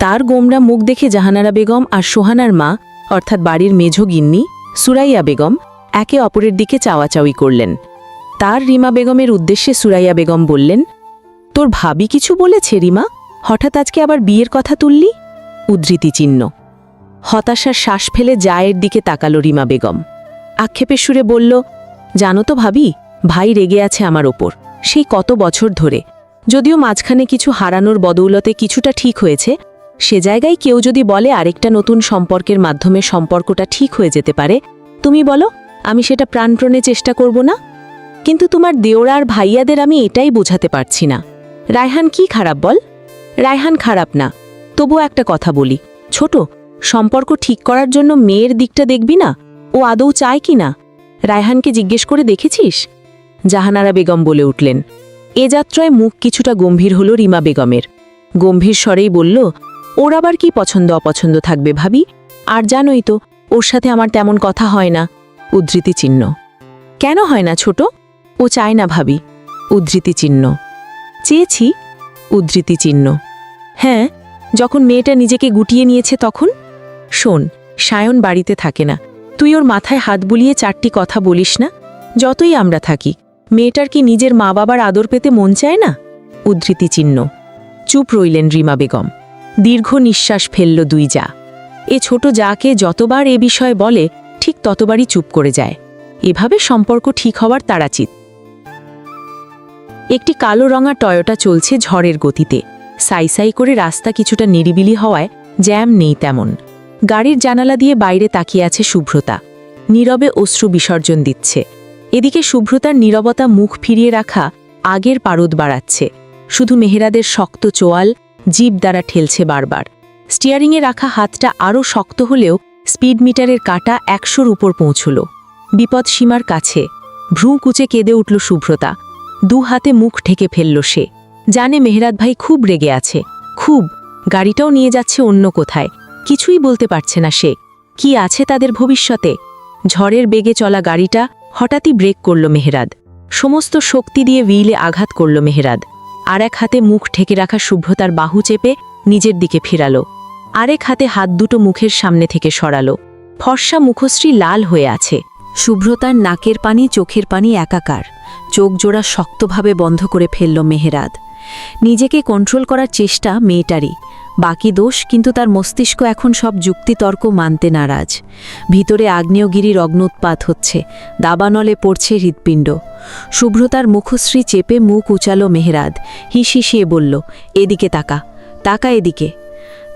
তার গোমরা মুখ দেখে জাহানারা বেগম আর সোহানার মা, অর্থাৎ বাড়ির মেঝ গিন্নি সুরাইয়া বেগম, একে অপরের দিকে চাওয়াচাওয়ি করলেন। তার রিমা বেগমের উদ্দেশ্যে সুরাইয়া বেগম বললেন, তোর ভাবি কিছু বলেছে রিমা? হঠাৎ আজকে আবার বিয়ের কথা তুললি? উদ্ধৃতি চিহ্ন। হতাশার শ্বাস ফেলে জায়ের দিকে তাকালো রিমা বেগম। আক্ষেপের সুরে বলল, জানো তো ভাবি, ভাই রেগে আছে আমার ওপর, সেই কত বছর ধরে। যদিও মাঝখানে কিছু হারানোর বদৌলতে কিছুটা ঠিক হয়েছে, সে জায়গায় কেউ যদি বলে আরেকটা নতুন সম্পর্কের মাধ্যমে সম্পর্কটা ঠিক হয়ে যেতে পারে, তুমি বলো আমি সেটা প্রাণপ্রণে চেষ্টা করব না? কিন্তু তোমার দেওরা আর ভাইয়াদের আমি এটাই বোঝাতে পারছি না। রায়হান কি খারাপ বল? রায়হান খারাপ না, তবু একটা কথা বলি, ছোট, সম্পর্ক ঠিক করার জন্য মেয়ের দিকটা দেখবি না? ও আদৌ চায় কি না? রায়হানকে জিজ্ঞেস করে দেখেছিস? জাহানারা বেগম বলে উঠলেন। এ যাত্রায় মুখ কিছুটা গম্ভীর হল রিমা বেগমের। গম্ভীর স্বরেই বলল, ওর আবার কি পছন্দ অপছন্দ থাকবে ভাবি? আর জানোই তো, ওর সাথে আমার তেমন কথা হয় না। উদ্ধৃতি চিহ্ন। কেন হয় না ছোট? ও চায় না ভাবি। উদ্ধৃতি চিহ্ন। চেয়েছি। উদ্ধৃতি চিহ্ন। হ্যাঁ, যখন মেয়েটা নিজেকে গুটিয়ে নিয়েছে তখন। শোন, সায়ন বাড়িতে থাকে না, তুই ওর মাথায় হাত বুলিয়ে 4টি কথা বলিস না। যতই আমরা থাকি, মেয়েটার কি নিজের মা বাবার আদর পেতে মন চায় না? উদ্ধৃতি চিহ্ন। চুপ রইলেন রিমা বেগম। দীর্ঘ নিঃশ্বাস ফেলল দুই জা। এ ছোট জাকে যতবার এ বিষয়ে বলে ঠিক ততবারই চুপ করে যায়। এভাবে সম্পর্ক ঠিক হওয়ার তাড়াচিত। একটি কালো রঙা টয়োটা চলছে ঝড়ের গতিতে। সাই সাই করে রাস্তা কিছুটা নিরিবিলি হওয়ায় জ্যাম নেই তেমন। গাড়ির জানালা দিয়ে বাইরে তাকিয়ে আছে শুভ্রতা। নীরবে অশ্রু বিসর্জন দিচ্ছে। এদিকে শুভ্রতার নীরবতা মুখ ফিরিয়ে রাখা আগের পারদ বাড়াচ্ছে। শুধু মেহেরাদের শক্ত চোয়াল জিভ দ্বারা ঠেলছে বারবার। স্টিয়ারিংয়ে রাখা হাতটা আরও শক্ত হলেও স্পিড মিটারের কাঁটা 100-র উপর পৌঁছল। বিপদ সীমার কাছে। ভ্রু কুচে কেঁদে উঠল শুভ্রতা। 2 হাতে মুখ ঢেকে ফেলল সে। জানে মেহেরাদ ভাই খুব রেগে আছে, খুব। গাড়িটাও নিয়ে যাচ্ছে অন্য কোথায়। কিছুই বলতে পারছে না সে। কি আছে তাদের ভবিষ্যতে? ঝড়ের বেগে চলা গাড়িটা হঠাৎই ব্রেক করল মেহেরাদ। সমস্ত শক্তি দিয়ে হুইলে আঘাত করল মেহেরাদ। আর এক হাতে মুখ ঢেকে রাখা শুভ্রতার বাহু চেপে নিজের দিকে ফিরালো। আরেক হাতে হাত দুটো মুখের সামনে থেকে সরালো। ফর্সা মুখশ্রী লাল হয়ে আছে। শুভ্রতার নাকের পানি চোখের পানি একাকার। চোখ জোড়া শক্তভাবে বন্ধ করে ফেলল মেহেরাদ। নিজেকে কন্ট্রোল করার চেষ্টা মেয়েটারই। বাকি দোষ, কিন্তু তার মস্তিষ্ক এখন সব যুক্তিতর্ক মানতে নারাজ। ভিতরে আগ্নেয়গিরির অগ্নুৎপাত হচ্ছে, দাবানলে পড়ছে হৃৎপিণ্ড। শুভ্রতার মুখশ্রী চেপে মুখ উচালো মেহেরাদ। হিসিয়ে বলল, এদিকে তাকা, তাকা এদিকে।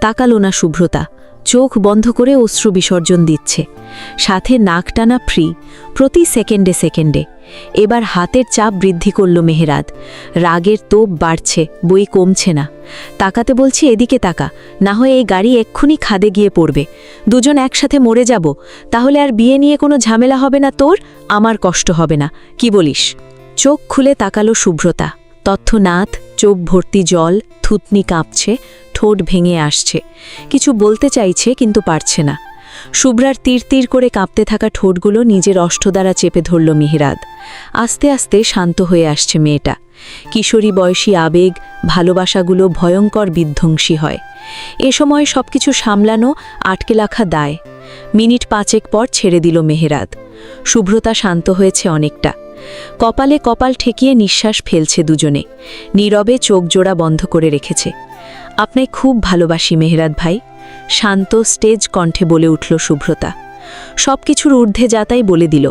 তাকালো না শুভ্রতা। চোখ বন্ধ করে অশ্রু বিসর্জন দিচ্ছে। সাথে নাক টানা ফ্রি, প্রতি সেকেন্ডে সেকেন্ডে। এবার হাতের চাপ বৃদ্ধি করল মেহেরাদ। রাগের তোপ বাড়ছে, বই কমছে না। তাকাতে বলছি, এদিকে তাকা, না হয় এই গাড়ি এক্ষুনি খাদে গিয়ে পড়বে। দুজন একসাথে মরে যাব। তাহলে আর বিয়ে নিয়ে কোনো ঝামেলা হবে না তোর, আমার কষ্ট হবে না। কি বলিস? চোখ খুলে তাকালো শুভ্রতা। তথ্যনাথ, চোখ ভর্তি জল, থুতনি কাঁপছে, ঠোঁট ভেঙে আসছে। কিছু বলতে চাইছে কিন্তু পারছে না। শুভ্রার তীর তীর করে কাঁপতে থাকা ঠোঁটগুলো নিজের অষ্ট দ্বারা চেপে ধরল মেহেরাদ। আস্তে আস্তে শান্ত হয়ে আসছে মেয়েটা। কিশোরী বয়সী আবেগ, ভালোবাসাগুলো ভয়ঙ্কর বিধ্বংসী হয়। এ সময় সবকিছু সামলানো আটকে রাখা দায়। মিনিট 5 পর ছেড়ে দিল মেহেরাদ। শুভ্রতা শান্ত হয়েছে অনেকটা। কপালে কপাল ঠেকিয়ে নিঃশ্বাস ফেলছে দুজনে। নীরবে চোখ জোড়া বন্ধ করে রেখেছে। আপনায় খুব ভালোবাসি মেহেরাদ ভাই, শান্ত স্টেজ কণ্ঠে বলে উঠল শুভ্রতা। সবকিছুর ঊর্ধ্বে যাতাই বলে দিল,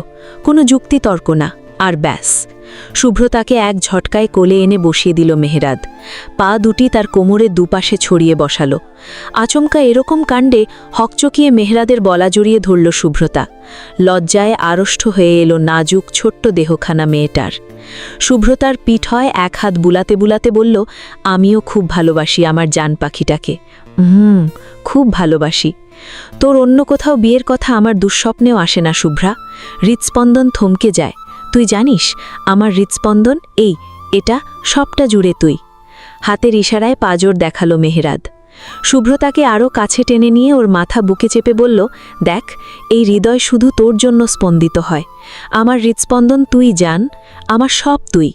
কোনো যুক্তিতর্ক না। আর ব্যাস। শুভ্রতাকে এক ঝটকায় কোলে এনে বসিয়ে দিল মেহেরাদ। পা দুটি তার কোমরে দুপাশে ছড়িয়ে বসালো। আচমকা এরকম কাণ্ডে হকচকিয়ে মেহেরাদের বলা জড়িয়ে ধরল শুভ্রতা। লজ্জায় আড়ষ্ট হয়ে এলো নাজুক ছোট্ট দেহখানা মেয়েটার। শুভ্রতার পিঠ হয় এক হাত বুলাতে বুলাতে বলল, আমিও খুব ভালোবাসি আমার জান পাখিটাকে। খুব ভালোবাসি। তোর অন্য কোথাও বিয়ের কথা আমার দুঃস্বপ্নেও আসে না শুভ্রা। হৃৎস্পন্দন থমকে যায়। তুই জানিস আমার হৃৎস্পন্দন এটা সবটা জুড়ে তুই। হাতের ইশারায় পাজর দেখালো মেহেরাদ। শুভ্রতাকে আরও কাছে টেনে নিয়ে ওর মাথা বুকে চেপে বলল, দেখ, এই হৃদয় শুধু তোর জন্য স্পন্দিত হয়। আমার হৃৎস্পন্দন তুই জান, আমার সব তুই।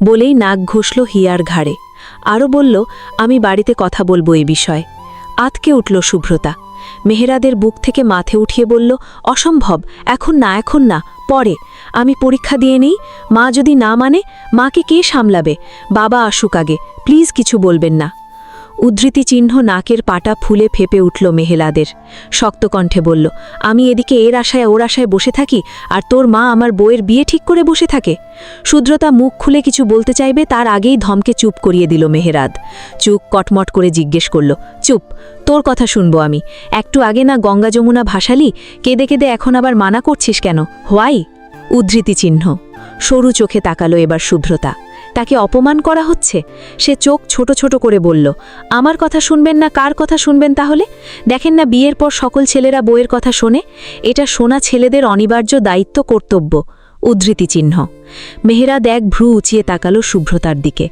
বলেই নাক ঘষল হিয়ার ঘাড়ে। আরও বলল, আমি বাড়িতে কথা বলবো এই বিষয়ে। আতকে উঠল শুভ্রতা। মেহেরাদের বুক থেকে মাথে উঠিয়ে বলল, অসম্ভব, এখন না, পরে। আমি পরীক্ষা দিয়ে নেই। মা যদি না মানে, মাকে কে সামলাবে? বাবা আসুক আগে, প্লিজ কিছু বলবেন না। উদ্ধৃতি চিহ্ন নাকের পাটা ফুলে ফেপে উঠল মেহেলাদের। শক্ত কণ্ঠে বলল, আমি এদিকে এর আশায় ওর আশায় বসে থাকি, আর তোর মা আমার বউয়ের বিয়ে ঠিক করে বসে থাকে। শুদ্রতা মুখ খুলে কিছু বলতে চাইবে, তার আগেই ধমকে চুপ করিয়ে দিল মেহেরাদ। চুপ কটমট করে জিজ্ঞেস করল, চুপ, তোর কথা শুনবো আমি? একটু আগে না গঙ্গা যমুনা ভাসালি, কেঁদে কেঁদে এখন আবার মানা করছিস কেন? হোয়াই? উদ্ধৃতি চিহ্ন। সরু চোখে তাকালো এবার শুভ্রতা। তাকে অপমান করা হচ্ছে? সে চোখ ছোট ছোট করে বলল, আমার কথা শুনবেন না কার কথা শুনবেন তাহলে? দেখেন না বিয়ের পর সকল ছেলেরা বউয়ের কথা শোনে। এটা শোনা ছেলেদের অনিবার্য দায়িত্ব, কর্তব্য। উদ্ধৃতি চিহ্ন। মেহেরাদ এক ভ্রু উঁচিয়ে তাকালো শুভ্রতার দিকে।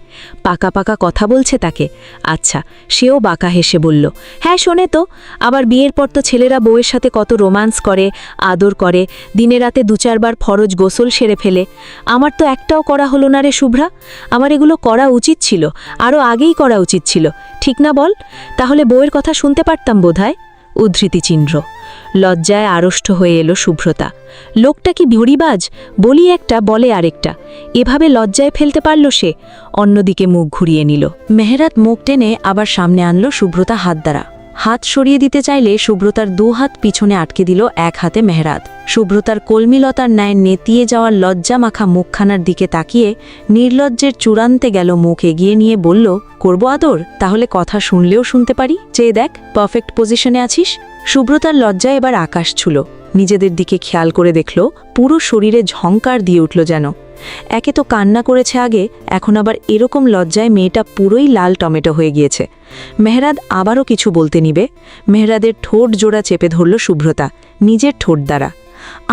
পাকা পাকা কথা বলছে তাকে? আচ্ছা, সেও বাঁকা হেসে বলল, হ্যাঁ শোনে তো। আবার বিয়ের পর তো ছেলেরা বউয়ের সাথে কত রোমান্স করে, আদর করে, দিনে রাতে 2-4 বার ফরজ গোসল সেরে ফেলে। আমার তো একটাও করা হলো না রে শুভ্রা। আমার এগুলো করা উচিত ছিল, আরও আগেই করা উচিত ছিল, ঠিক না বল? তাহলে বউয়ের কথা শুনতে পারতাম বোধহয়। উদ্ধৃতি চিহ্ন। লজ্জায় আড়ষ্ট হয়ে এলো শুভ্রতা। লোকটা কি ভুড়িবাজ? বলি একটা, বলে আরেকটা। এভাবে লজ্জায় ফেলতে পারল সে? অন্যদিকে মুখ ঘুরিয়ে নিল। মেহেরাদ মুখ টেনে আবার সামনে আনলো শুভ্রতা হাত দ্বারা। হাত সরিয়ে দিতে চাইলে শুভ্রতার 2 হাত পিছনে আটকে দিল এক হাতে মেহেরাদ। শুভ্রতার কলমিলতার ন্যায় নেতিয়ে যাওয়ার লজ্জা মাখা মুখখানার দিকে তাকিয়ে নির্লজ্জের চূড়ান্তে গেল মুখ এগিয়ে নিয়ে বলল, করব আদর? তাহলে কথা শুনলেও শুনতে পারি। চেয়ে দেখ, পারফেক্ট পজিশনে আছিস। শুভ্রতার লজ্জায় এবার আকাশ ছুল। নিজেদের দিকে খেয়াল করে দেখল, পুরো শরীরে ঝংকার দিয়ে উঠল যেন। একে তো কান্না করেছে আগে, এখন আবার এরকম লজ্জায় মেয়েটা পুরোই লাল টমেটো হয়ে গিয়েছে। মেহেরাদ আবারও কিছু বলতে নিবে, মেহেরাদের ঠোঁট জোড়া চেপে ধরল শুভ্রতা নিজের ঠোঁট দ্বারা।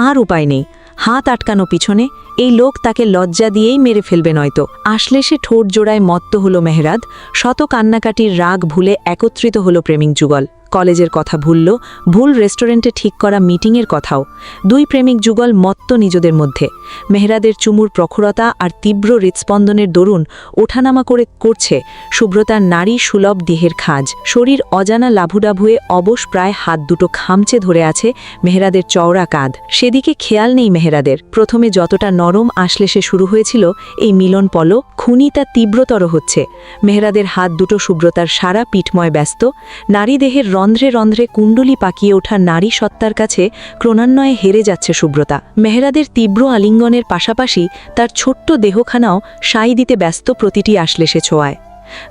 আর উপায় নেই, হাত আটকানো পিছনে। এই লোক তাকে লজ্জা দিয়েই মেরে ফেলবে নয়তো। আসলে সে ঠোঁট জোড়ায় মত্ত হল মেহেরাদ। শত কান্নাকাটির রাগ ভুলে একত্রিত হল প্রেমিক যুগল। কলেজের কথা ভুলল, ভুল রেস্টুরেন্টে ঠিক করা মিটিংয়ের কথাও। 2 প্রেমিক যুগল মত্ত নিজেদের মধ্যে। মেহেরাদের চুমুর প্রখরতা আর তীব্র হৃৎস্পন্দনের দরুন ওঠানামা করছে শুভ্রতার নারী সুলভ দেহের খাজ। শরীর অজানা লাভুডাভুয়ে অবশ প্রায় হাত দুটো খামচে ধরে আছে মেহেরাদের চওড়া কাঁধ। সেদিকে খেয়াল নেই মেহেরাদের। প্রথমে যতটা নরম আশ্লেষে শুরু হয়েছিল এই মিলন পল, খুনি তা তীব্রতর হচ্ছে। মেহেরাদের হাত দুটো শুভ্রতার সারা পিঠময় ব্যস্ত। নারী দেহের রন্ধ্রে রন্ধ্রে কুণ্ডলি পাকিয়ে ওঠা নারী সত্তার কাছে ক্রমান্বয়ে হেরে যাচ্ছে শুভ্রতা। মেহেরাদের তীব্র আলিঙ্গনের পাশাপাশি তার ছোট্ট দেহখানাও সাই দিতে ব্যস্ত প্রতিটি আশ্লেষে ছোঁয়ায়।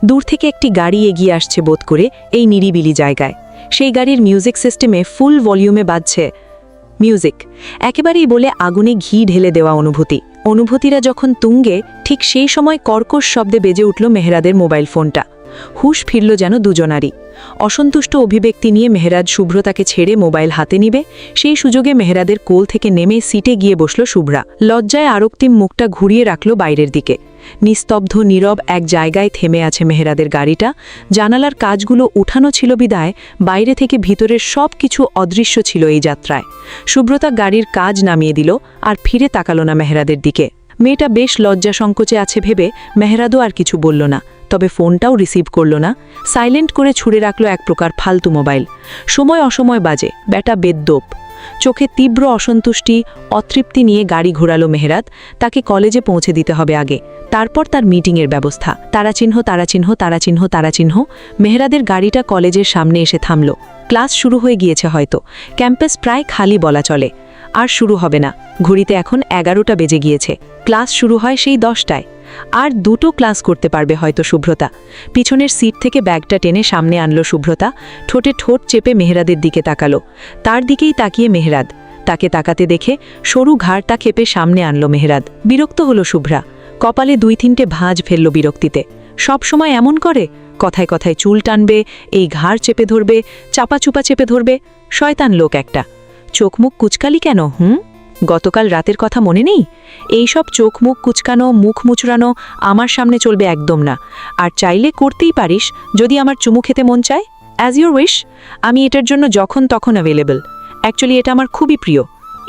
দূর থেকে একটি গাড়ি এগিয়ে আসছে বোধ করে এই নিরিবিলি জায়গায়। সেই গাড়ির মিউজিক সিস্টেমে ফুল ভলিউমে বাজছে মিউজিক। একেবারেই বলে আগুনে ঘি ঢেলে দেওয়া অনুভূতিরা যখন তুঙ্গে, ঠিক সেই সময় কর্কশ শব্দে বেজে উঠল মেহেরাদের মোবাইল ফোনটা। হুশ ফিরল যেন দুজনারই। অসন্তুষ্ট অভিব্যক্তি নিয়ে মেহেরাদ শুভ্রতাকে ছেড়ে মোবাইল হাতে নিবে, সেই সুযোগে মেহেরাদের কোল থেকে নেমে সিটে গিয়ে বসল শুভ্রা। লজ্জায় আরক্তিম মুখটা ঘুরিয়ে রাখল বাইরের দিকে। নিস্তব্ধ নীরব এক জায়গায় থেমে আছে মেহেরাদের গাড়িটা। জানালার কাজগুলো উঠানো ছিল বিদায় বাইরে থেকে ভিতরের সব কিছু অদৃশ্য ছিল এই যাত্রায়। শুভ্রতা গাড়ির কাজ নামিয়ে দিল আর ফিরে তাকালো না মেহেরাদের দিকে। মেয়েটা বেশ লজ্জা সংকোচে আছে ভেবে মেহেরাদও আর কিছু বলল না, তবে ফোনটাও রিসিভ করল না। সাইলেন্ট করে ছুঁড়ে রাখল এক প্রকার ফালতু মোবাইল। সময় অসময় বাজে, ব্যাটা বেদ্যপ। চোখে তীব্র অসন্তুষ্টি, অতৃপ্তি নিয়ে গাড়ি ঘোরালো মেহেরাদ। তাকে কলেজে পৌঁছে দিতে হবে আগে, তারপর তার মিটিংয়ের ব্যবস্থা। তারাচিহ্ন। মেহেরাদের গাড়িটা কলেজের সামনে এসে থামল। ক্লাস শুরু হয়ে গিয়েছে হয়তো, ক্যাম্পাস প্রায় খালি বলা চলে। আর শুরু হবে না, ঘড়িতে এখন 11টা বেজে গিয়েছে। ক্লাস শুরু হয় সেই 10টায়। আর 2টো ক্লাস করতে পারবে হয়তো শুভ্রতা। পিছনের সিট থেকে ব্যাগটা টেনে সামনে আনলো শুভ্রতা। ঠোঁটে ঠোঁট চেপে মেহেরাদের দিকে তাকালো। তার দিকেই তাকিয়ে মেহেরাদ। তাকে তাকাতে দেখে সরু ঘাড়টা খেপে সামনে আনলো মেহেরাদ। বিরক্ত হলো শুভ্রা। কপালে 2-3টে ভাঁজ ফেলল বিরক্তিতে। সব সময় এমন করে, কথায় কথায় চুল টানবে, এই ঘাড় চেপে ধরবে, চাপাচুপা চেপে ধরবে। শয়তান লোক একটা। চোখ মুখ কুচকালি কেন? গতকাল রাতের কথা মনে নেই? এইসব চোখ মুখ কুচকানো, মুখ মুচড়ানো আমার সামনে চলবে একদম না। আর চাইলে করতেই পারিস যদি আমার চুমু খেতে মন চায়। As your wish. আমি এটার জন্য যখন তখন অ্যাভেলেবল। অ্যাকচুয়ালি এটা আমার খুবই প্রিয়।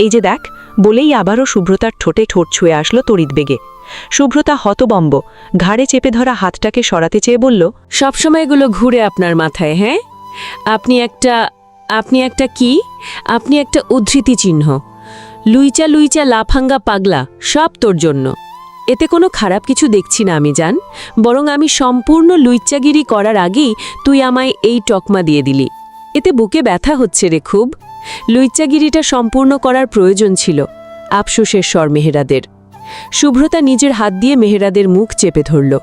এই যে দেখ, বলেই আবারও শুভ্রতার ঠোঁটে ঠোঁট ছুঁয়ে আসলো তড়িৎ বেগে। শুভ্রতা হতবম্ব, ঘাড়ে চেপে ধরা হাতটাকে সরাতে চেয়ে বলল, সবসময় এগুলো ঘুরে আপনার মাথায়? হ্যাঁ, আপনি একটা উদ্ধৃতি চিহ্ন। লুইচা লুইচা লাফাঙ্গা পাগলা, সব তোর জন্য। এতে কোনো খারাপ কিছু দেখছি না আমি জান, বরং আমি সম্পূর্ণ লুইচ্চাগিরি করার আগেই তুই আমায় এই টকমা দিয়ে দিলি। এতে বুকে ব্যথা হচ্ছে রে খুব। লুইচ্চাগিরিটা সম্পূর্ণ করার প্রয়োজন ছিল। আফসোসের স্বর মেহেরাদের। শুভ্রতা নিজের হাত দিয়ে মেহেরাদের মুখ চেপে ধরল।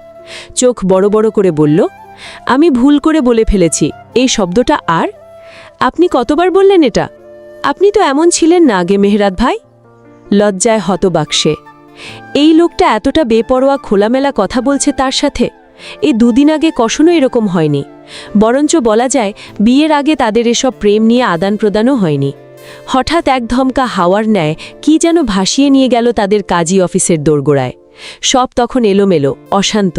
চোখ বড় বড় করে বলল, আমি ভুল করে বলে ফেলেছি এই শব্দটা। আর আপনি কতবার বললেন এটা? আপনি তো এমন ছিলেন না আগে মেহেরাদ ভাই। লজ্জায় হতবাক্সে। এই লোকটা এতটা বেপরোয়া খোলামেলা কথা বলছে তার সাথে। এই দুদিন আগে কখনো এরকম হয়নি। বরঞ্চ বলা যায় বিয়ের আগে তাদের এসব প্রেম নিয়ে আদান প্রদানও হয়নি। হঠাৎ এক ধমকা হাওয়ার ন্যায় কি যেন ভাসিয়ে নিয়ে গেল তাদের কাজী অফিসের দোরগোড়ায়। সব তখন এলোমেলো, অশান্ত।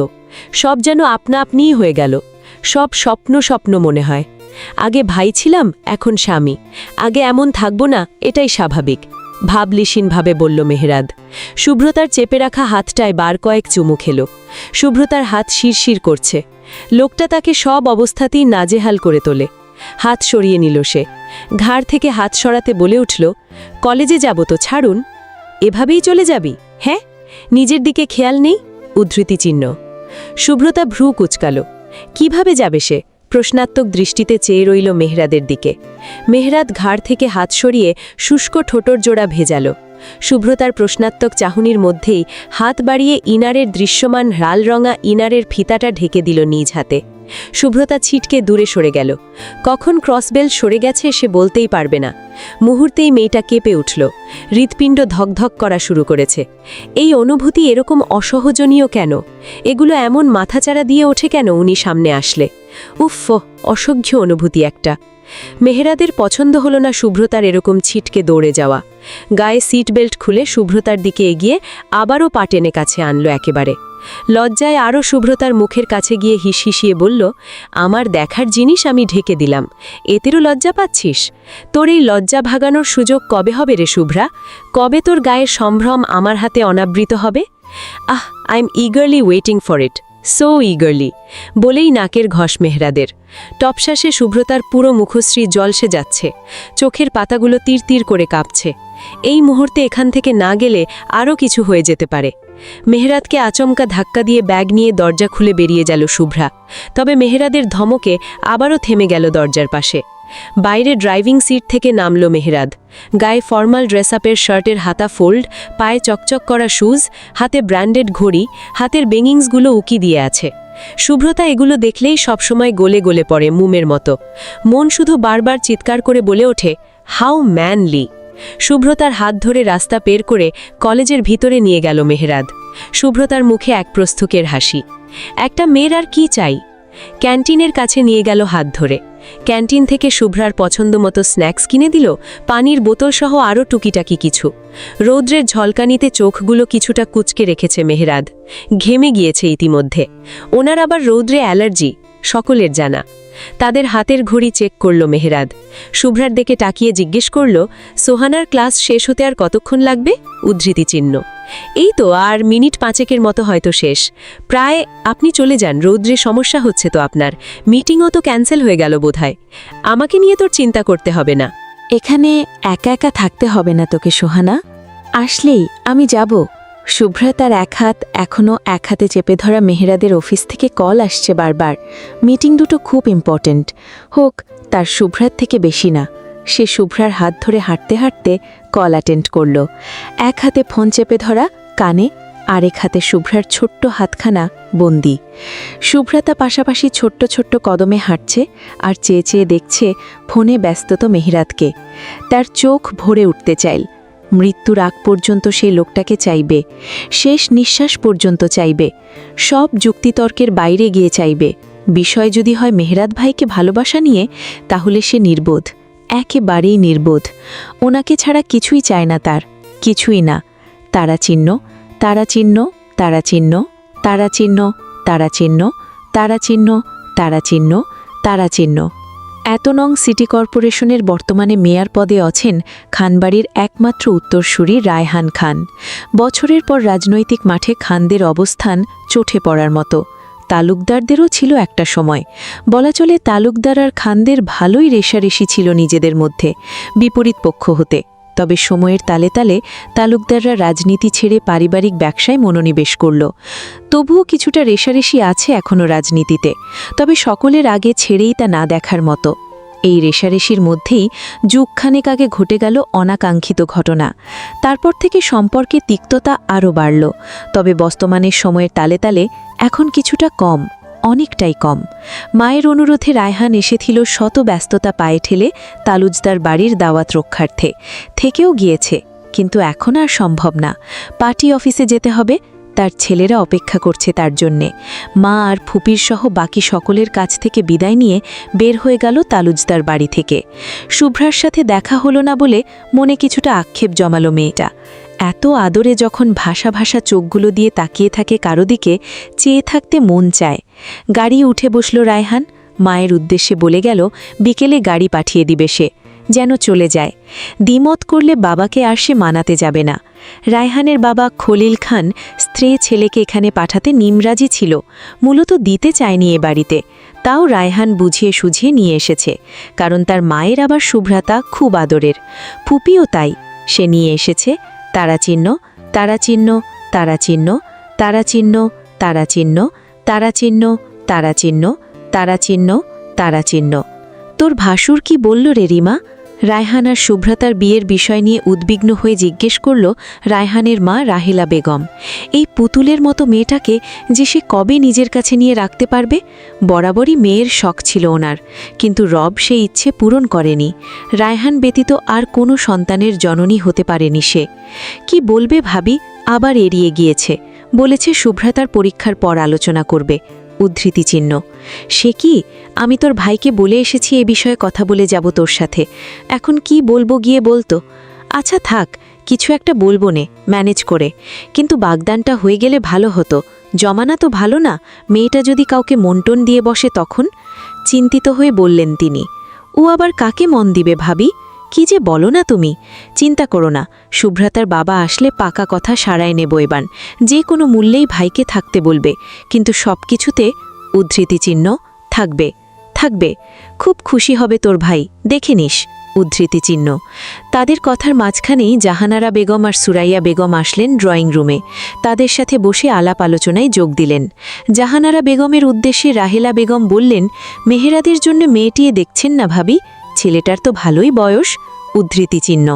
সব যেন আপনা আপনিই হয়ে গেল। সব স্বপ্ন স্বপ্ন মনে হয়। আগে ভাই ছিলাম, এখন স্বামী। আগে এমন থাকবো না, এটাই স্বাভাবিক, ভাবলিসীনভাবে বলল মেহেরাদ। শুভ্রতার চেপে রাখা হাতটায় বার কয়েক চুমু খেল। শুভ্রতার হাত শিরশির করছে। লোকটা তাকে সব অবস্থাতেই নাজেহাল করে তোলে। হাত সরিয়ে নিল সে। ঘাড় থেকে হাত সরাতে বলে উঠল, কলেজে যাব তো ছাড়ুন। এভাবেই চলে যাবি? হ্যাঁ, নিজের দিকে খেয়াল নেই? উদ্ধৃতি চিহ্ন। শুভ্রতা ভ্রু কুচকাল। কিভাবে যাবে সে? প্রশ্নাত্মক দৃষ্টিতে চেয়ে রইল মেহেরাদের দিকে। মেহেরাদ ঘাড় থেকে হাত সরিয়ে শুষ্ক ঠোঁটর জোড়া ভেজাল। শুভ্রতার প্রশ্নাত্মক চাহনির মধ্যেই হাত বাড়িয়ে ইনারের দৃশ্যমান লালরঙা ইনারের ফিতাটা ঢেকে দিল নিজ হাতে। শুভ্রতা ছিটকে দূরে সরে গেল। কখন ক্রসবেল সরে গেছে সে বলতেই পারবে না। মুহূর্তেই মেয়েটা কেঁপে উঠল। হৃৎপিণ্ড ধকধক করা শুরু করেছে। এই অনুভূতি এরকম অসহজনীয় কেন? এগুলো এমন মাথাচাড়া দিয়ে ওঠে কেন উনি সামনে আসলে? উফ, অসহ্য অনুভূতি একটা। মেহেরাদের পছন্দ হলো না শুভ্রতার এরকম ছিটকে দৌড়ে যাওয়া। গায়ে সিট বেল্ট খুলে শুভ্রতার দিকে এগিয়ে আবারও পা টেনে কাছে আনলো একেবারে। লজ্জায় আরও শুভ্রতার মুখের কাছে গিয়ে হিসহিসিয়ে বলল, আমার দেখার জিনিস আমি ঢেকে দিলাম, এতেরও লজ্জা পাচ্ছিস? তোর এই লজ্জা ভাগানোর সুযোগ কবে হবে রে শুভ্রা? কবে তোর গায়ের সম্ভ্রম আমার হাতে অনাবৃত হবে? I am eagerly waiting for it, so eagerly, বলেই নাকের ঘষ মেহেরাদের। টপশ্বাসে শুভ্রতার পুরো মুখশ্রী জলসে যাচ্ছে। চোখের পাতাগুলো তীর তীর করে কাঁপছে। এই মুহূর্তে এখান থেকে না গেলে আরও কিছু হয়ে যেতে পারে। মেহেরাদকে আচমকা ধাক্কা দিয়ে ব্যাগ নিয়ে দরজা খুলে বেরিয়ে গেল শুভ্রা। তবে মেহেরাদের ধমকে আবারও থেমে গেল দরজার পাশে। বাইরে ড্রাইভিং সিট থেকে নামল মেহেরাদ। গায়ে ফর্মাল ড্রেসআপের শার্টের হাতা ফোল্ড, পায়ে চকচক করা শুজ, হাতে ব্র্যান্ডেড ঘড়ি, হাতের বেঙ্গিংসগুলো উকি দিয়ে আছে। শুভ্রতা এগুলো দেখলেই সবসময় গলে গলে পড়ে মোমের মতো। মন শুধু বারবার চিৎকার করে বলে ওঠে, হাউ ম্যানলি। শুভ্রতার হাত ধরে রাস্তা পের করে কলেজের ভিতরে নিয়ে গেল মেহেরাদ। শুভ্রতার মুখে এক প্রস্থকের হাসি। একটা মেয়ের আর কি চাই? ক্যান্টিনের কাছে নিয়ে গেল হাত ধরে। ক্যান্টিন থেকে শুভ্রার পছন্দমতো স্ন্যাক্স কিনে দিল, পানির বোতলসহ আরও টুকিটাকি কিছু। রৌদ্রের ঝলকানিতে চোখগুলো কিছুটা কুচকে রেখেছে মেহেরাদ। ঘেমে গিয়েছে ইতিমধ্যে। ওনার আবার রৌদ্রে অ্যালার্জি, সকলের জানা। তাদের হাতের ঘড়ি চেক করল মেহেরাদ। শুভ্রার দিকে তাকিয়ে জিজ্ঞেস করল, সোহানার ক্লাস শেষ হতে আর কতক্ষণ লাগবে? উদ্ধৃতি চিহ্ন। এই তো আর মিনিট 5 মতো হয়তো শেষ। প্রায়। আপনি চলে যান, রৌদ্রে সমস্যা হচ্ছে তো আপনার। মিটিংও তো ক্যান্সেল হয়ে গেল বোধহয়। আমাকে নিয়ে তোর চিন্তা করতে হবে না। এখানে একা একা থাকতে হবে না তোকে সোহানা। আসলেই আমি যাব। শুভ্রা তার এক হাত এখনও এক হাতে চেপে ধরা মেহেরাদের অফিস থেকে কল আসছে বারবার। মিটিং দুটো খুব ইম্পর্ট্যান্ট। হোক, তার শুভ্রার থেকে বেশি না। সে শুভ্রার হাত ধরে হাঁটতে হাঁটতে কল অ্যাটেন্ড করল। এক হাতে ফোন চেপে ধরা কানে, আরেক হাতে শুভ্রার ছোট্ট হাতখানা বন্দি। শুভ্রা তা পাশাপাশি ছোট্ট ছোট্ট কদমে হাঁটছে আর চেয়ে চেয়ে দেখছে ফোনে ব্যস্তত মেহেরাদকে। তার চোখ ভরে উঠতে চাইল। মৃত্যুর আগ পর্যন্ত সেই লোকটাকে চাইবে, শেষ নিঃশ্বাস পর্যন্ত চাইবে, সব যুক্তিতর্কের বাইরে গিয়ে চাইবে। বিষয় যদি হয় মেহেরাদ ভাইকে ভালোবাসা নিয়ে, তাহলে সে নির্বোধ, একেবারেই নির্বোধ। ওনাকে ছাড়া কিছুই চায় না তার, কিছুই না। তারা চিহ্ন, তারা চিহ্ন, তারা চিহ্ন, তারা চিহ্ন, তারা চিহ্ন, তারা চিহ্ন, তারা চিহ্ন, তারা চিহ্ন। এত নং সিটি কর্পোরেশনের বর্তমানে মেয়র পদে আছেন খানবাড়ির একমাত্র উত্তরসূরি রায়হান খান। বছরের পর রাজনৈতিক মাঠে খানদের অবস্থান চোটে পড়ার মতো। তালুকদারদেরও ছিল একটা সময়। বলা চলে তালুকদার আর খানদের ভালোই রেষারেষি ছিল নিজেদের মধ্যে, বিপরীত পক্ষ হতে। তবে সময়ের তালে তালে তালুকদাররা রাজনীতি ছেড়ে পারিবারিক ব্যবসায় মনোনিবেশ করল। তবুও কিছুটা রেষারেষি আছে এখনও রাজনীতিতে, তবে সকলের আগে ছেড়েই তা না দেখার মতো। এই রেষারেষির মধ্যেই যুগখানেক আগে ঘটে গেল অনাকাঙ্ক্ষিত ঘটনা। তারপর থেকে সম্পর্কে তিক্ততা আরও বাড়ল, তবে বর্তমানের সময়ের তালে তালে এখন কিছুটা কম, অনেকটাই কম। মায়ের অনুরোধে রায়হান এসেছিল শত ব্যস্ততা পায়ে ঠেলে তালুজদার বাড়ির দাওয়াত রক্ষার্থে, থেকেও গিয়েছে, কিন্তু এখন আর সম্ভব না। পার্টি অফিসে যেতে হবে, তার ছেলেরা অপেক্ষা করছে তার জন্যে। মা আর ফুপির সহ বাকি সকলের কাছ থেকে বিদায় নিয়ে বের হয়ে গেল তালুজদার বাড়ি থেকে। শুভ্রার সাথে দেখা হলো না বলে মনে কিছুটা আক্ষেপ জমালো মেয়েটা। এত আদরে যখন ভাষা ভাষা চোখগুলো দিয়ে তাকিয়ে থাকে কারো দিকে, চেয়ে থাকতে মন চায়। গাড়ি উঠে বসল রায়হান, মায়ের উদ্দেশ্যে বলে গেল বিকেলে গাড়ি পাঠিয়ে দিবে সে, যেন চলে যায়। দ্বিমত করলে বাবাকে আর সে মানাতে যাবে না। রায়হানের বাবা খলিল খান স্ত্রী ছেলেকে এখানে পাঠাতে নিমরাজি ছিল, মূলত দিতে চায়নি এ বাড়িতে। তাও রায়হান বুঝিয়ে সুঝিয়ে নিয়ে এসেছে, কারণ তার মায়ের আবার শুভ্রাতা খুব আদরের। ফুপিও তাই, সে নিয়ে এসেছে তারাচিহ্ন, তারাচিহ্ন, তারাচিহ্ন, তারাচিহ্ন, তারাচিহ্ন, তারাচিহ্ন, তারাচিহ্ন, তারাচিহ্ন, তারাচিহ্ন। তোর ভাসুর কি বলল রে রিমা? রায়হান আর শুভ্রতার বিয়ের বিষয় নিয়ে উদ্বিগ্ন হয়ে জিজ্ঞেস করল রায়হানের মা রাহেলা বেগম। এই পুতুলের মতো মেয়েটাকে যে সে কবে নিজের কাছে নিয়ে রাখতে পারবে? বরাবরই মেয়ের শখ ছিল ওনার, কিন্তু রব সেই ইচ্ছে পূরণ করেনি। রায়হান ব্যতীত আর কোনো সন্তানের জননী হতে পারেনি সে। কি বলবে ভাবি, আবার এড়িয়ে গিয়েছে, বলেছে শুভ্রতার পরীক্ষার পর আলোচনা করবে। উদ্ধৃতি চিহ্ন। সে কি, আমি তোর ভাইকে বলে এসেছি এ বিষয়ে কথা বলে যাব তোর সাথে, এখন কি বলবো গিয়ে বলতো। আচ্ছা থাক, কিছু একটা বলবো নে, ম্যানেজ করে, কিন্তু বাগদানটা হয়ে গেলে ভালো হতো। জমানা তো ভালো না, মেয়েটা যদি কাউকে মন্টন দিয়ে বসে তখন। চিন্তিত হয়ে বললেন তিনি। ও আবার কাকে মন দিবে ভাবি? কি যে বলো না তুমি। চিন্তা করো না, শুভ্রতার বাবা আসলে পাকা কথা সারায় নেব এবার, যে কোনো মূল্যেই ভাইকে থাকতে বলবে, কিন্তু সব কিছুতে উদ্ধৃতি চিহ্ন থাকবে, থাকবে। খুব খুশি হবে তোর ভাই, দেখে নিস। উদ্ধৃতি চিহ্ন। তাদের কথার মাঝখানেই জাহানারা বেগম আর সুরাইয়া বেগম আসলেন ড্রয়িং রুমে। তাদের সাথে বসে আলাপ আলোচনায় যোগ দিলেন। জাহানারা বেগমের উদ্দেশ্যে রাহেলা বেগম বললেন, মেহেরাদের জন্য মেয়েটিয়ে দেখছেন না ভাবি, ছেলেটার তো ভালোই বয়স। উদ্ধৃতি চিহ্ন।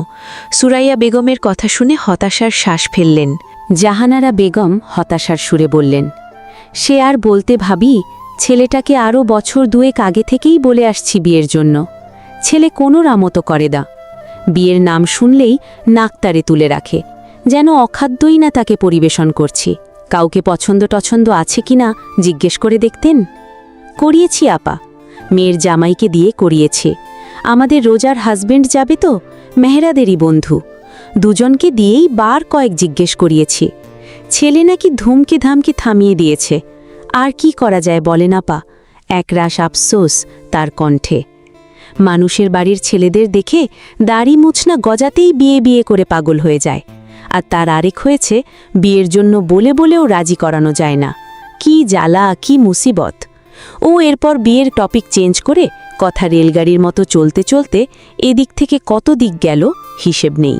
সুরাইয়া বেগমের কথা শুনে হতাশার শ্বাস ফেললেন। জাহানারা বেগম হতাশার সুরে বললেন, সে আর বলতে ভাবি, ছেলেটাকে আরও বছর দুয়েক আগে থেকেই বলে আসছি বিয়ের জন্য। ছেলে কোনো রামতো করে দা, বিয়ের নাম শুনলেই নাকতারে তুলে রাখে, যেন অখাদ্যই না তাকে পরিবেশন করছি। কাউকে পছন্দ টছন্দ আছে কিনা জিজ্ঞেস করে দেখতেন। করিয়েছি আপা, মেয়ের জামাইকে দিয়ে করিয়েছে। আমাদের রোজার হাজবেন্ড যাবে তো, মেহেরাদেরই বন্ধু, দুজনকে দিয়েই বার কয়েক জিজ্ঞেস করিয়েছি। ছেলে নাকি ধুমকে ধামকে থামিয়ে দিয়েছে। আর কি করা যায় বলেন আপা? একরাশ আফসোস তার কণ্ঠে। মানুষের বাড়ির ছেলেদের দেখে দাড়ি মুছনা গজাতেই বিয়ে বিয়ে করে পাগল হয়ে যায়, আর তার আরেক হয়েছে বিয়ের জন্য বলে বলেও রাজি করানো যায় না। কি জ্বালা, কি মুসিবত। ও এরপর বিয়ের টপিক চেঞ্জ করে কথা রেলগাড়ির মতো চলতে চলতে এদিক থেকে কত দিক গেল হিসেব নেই।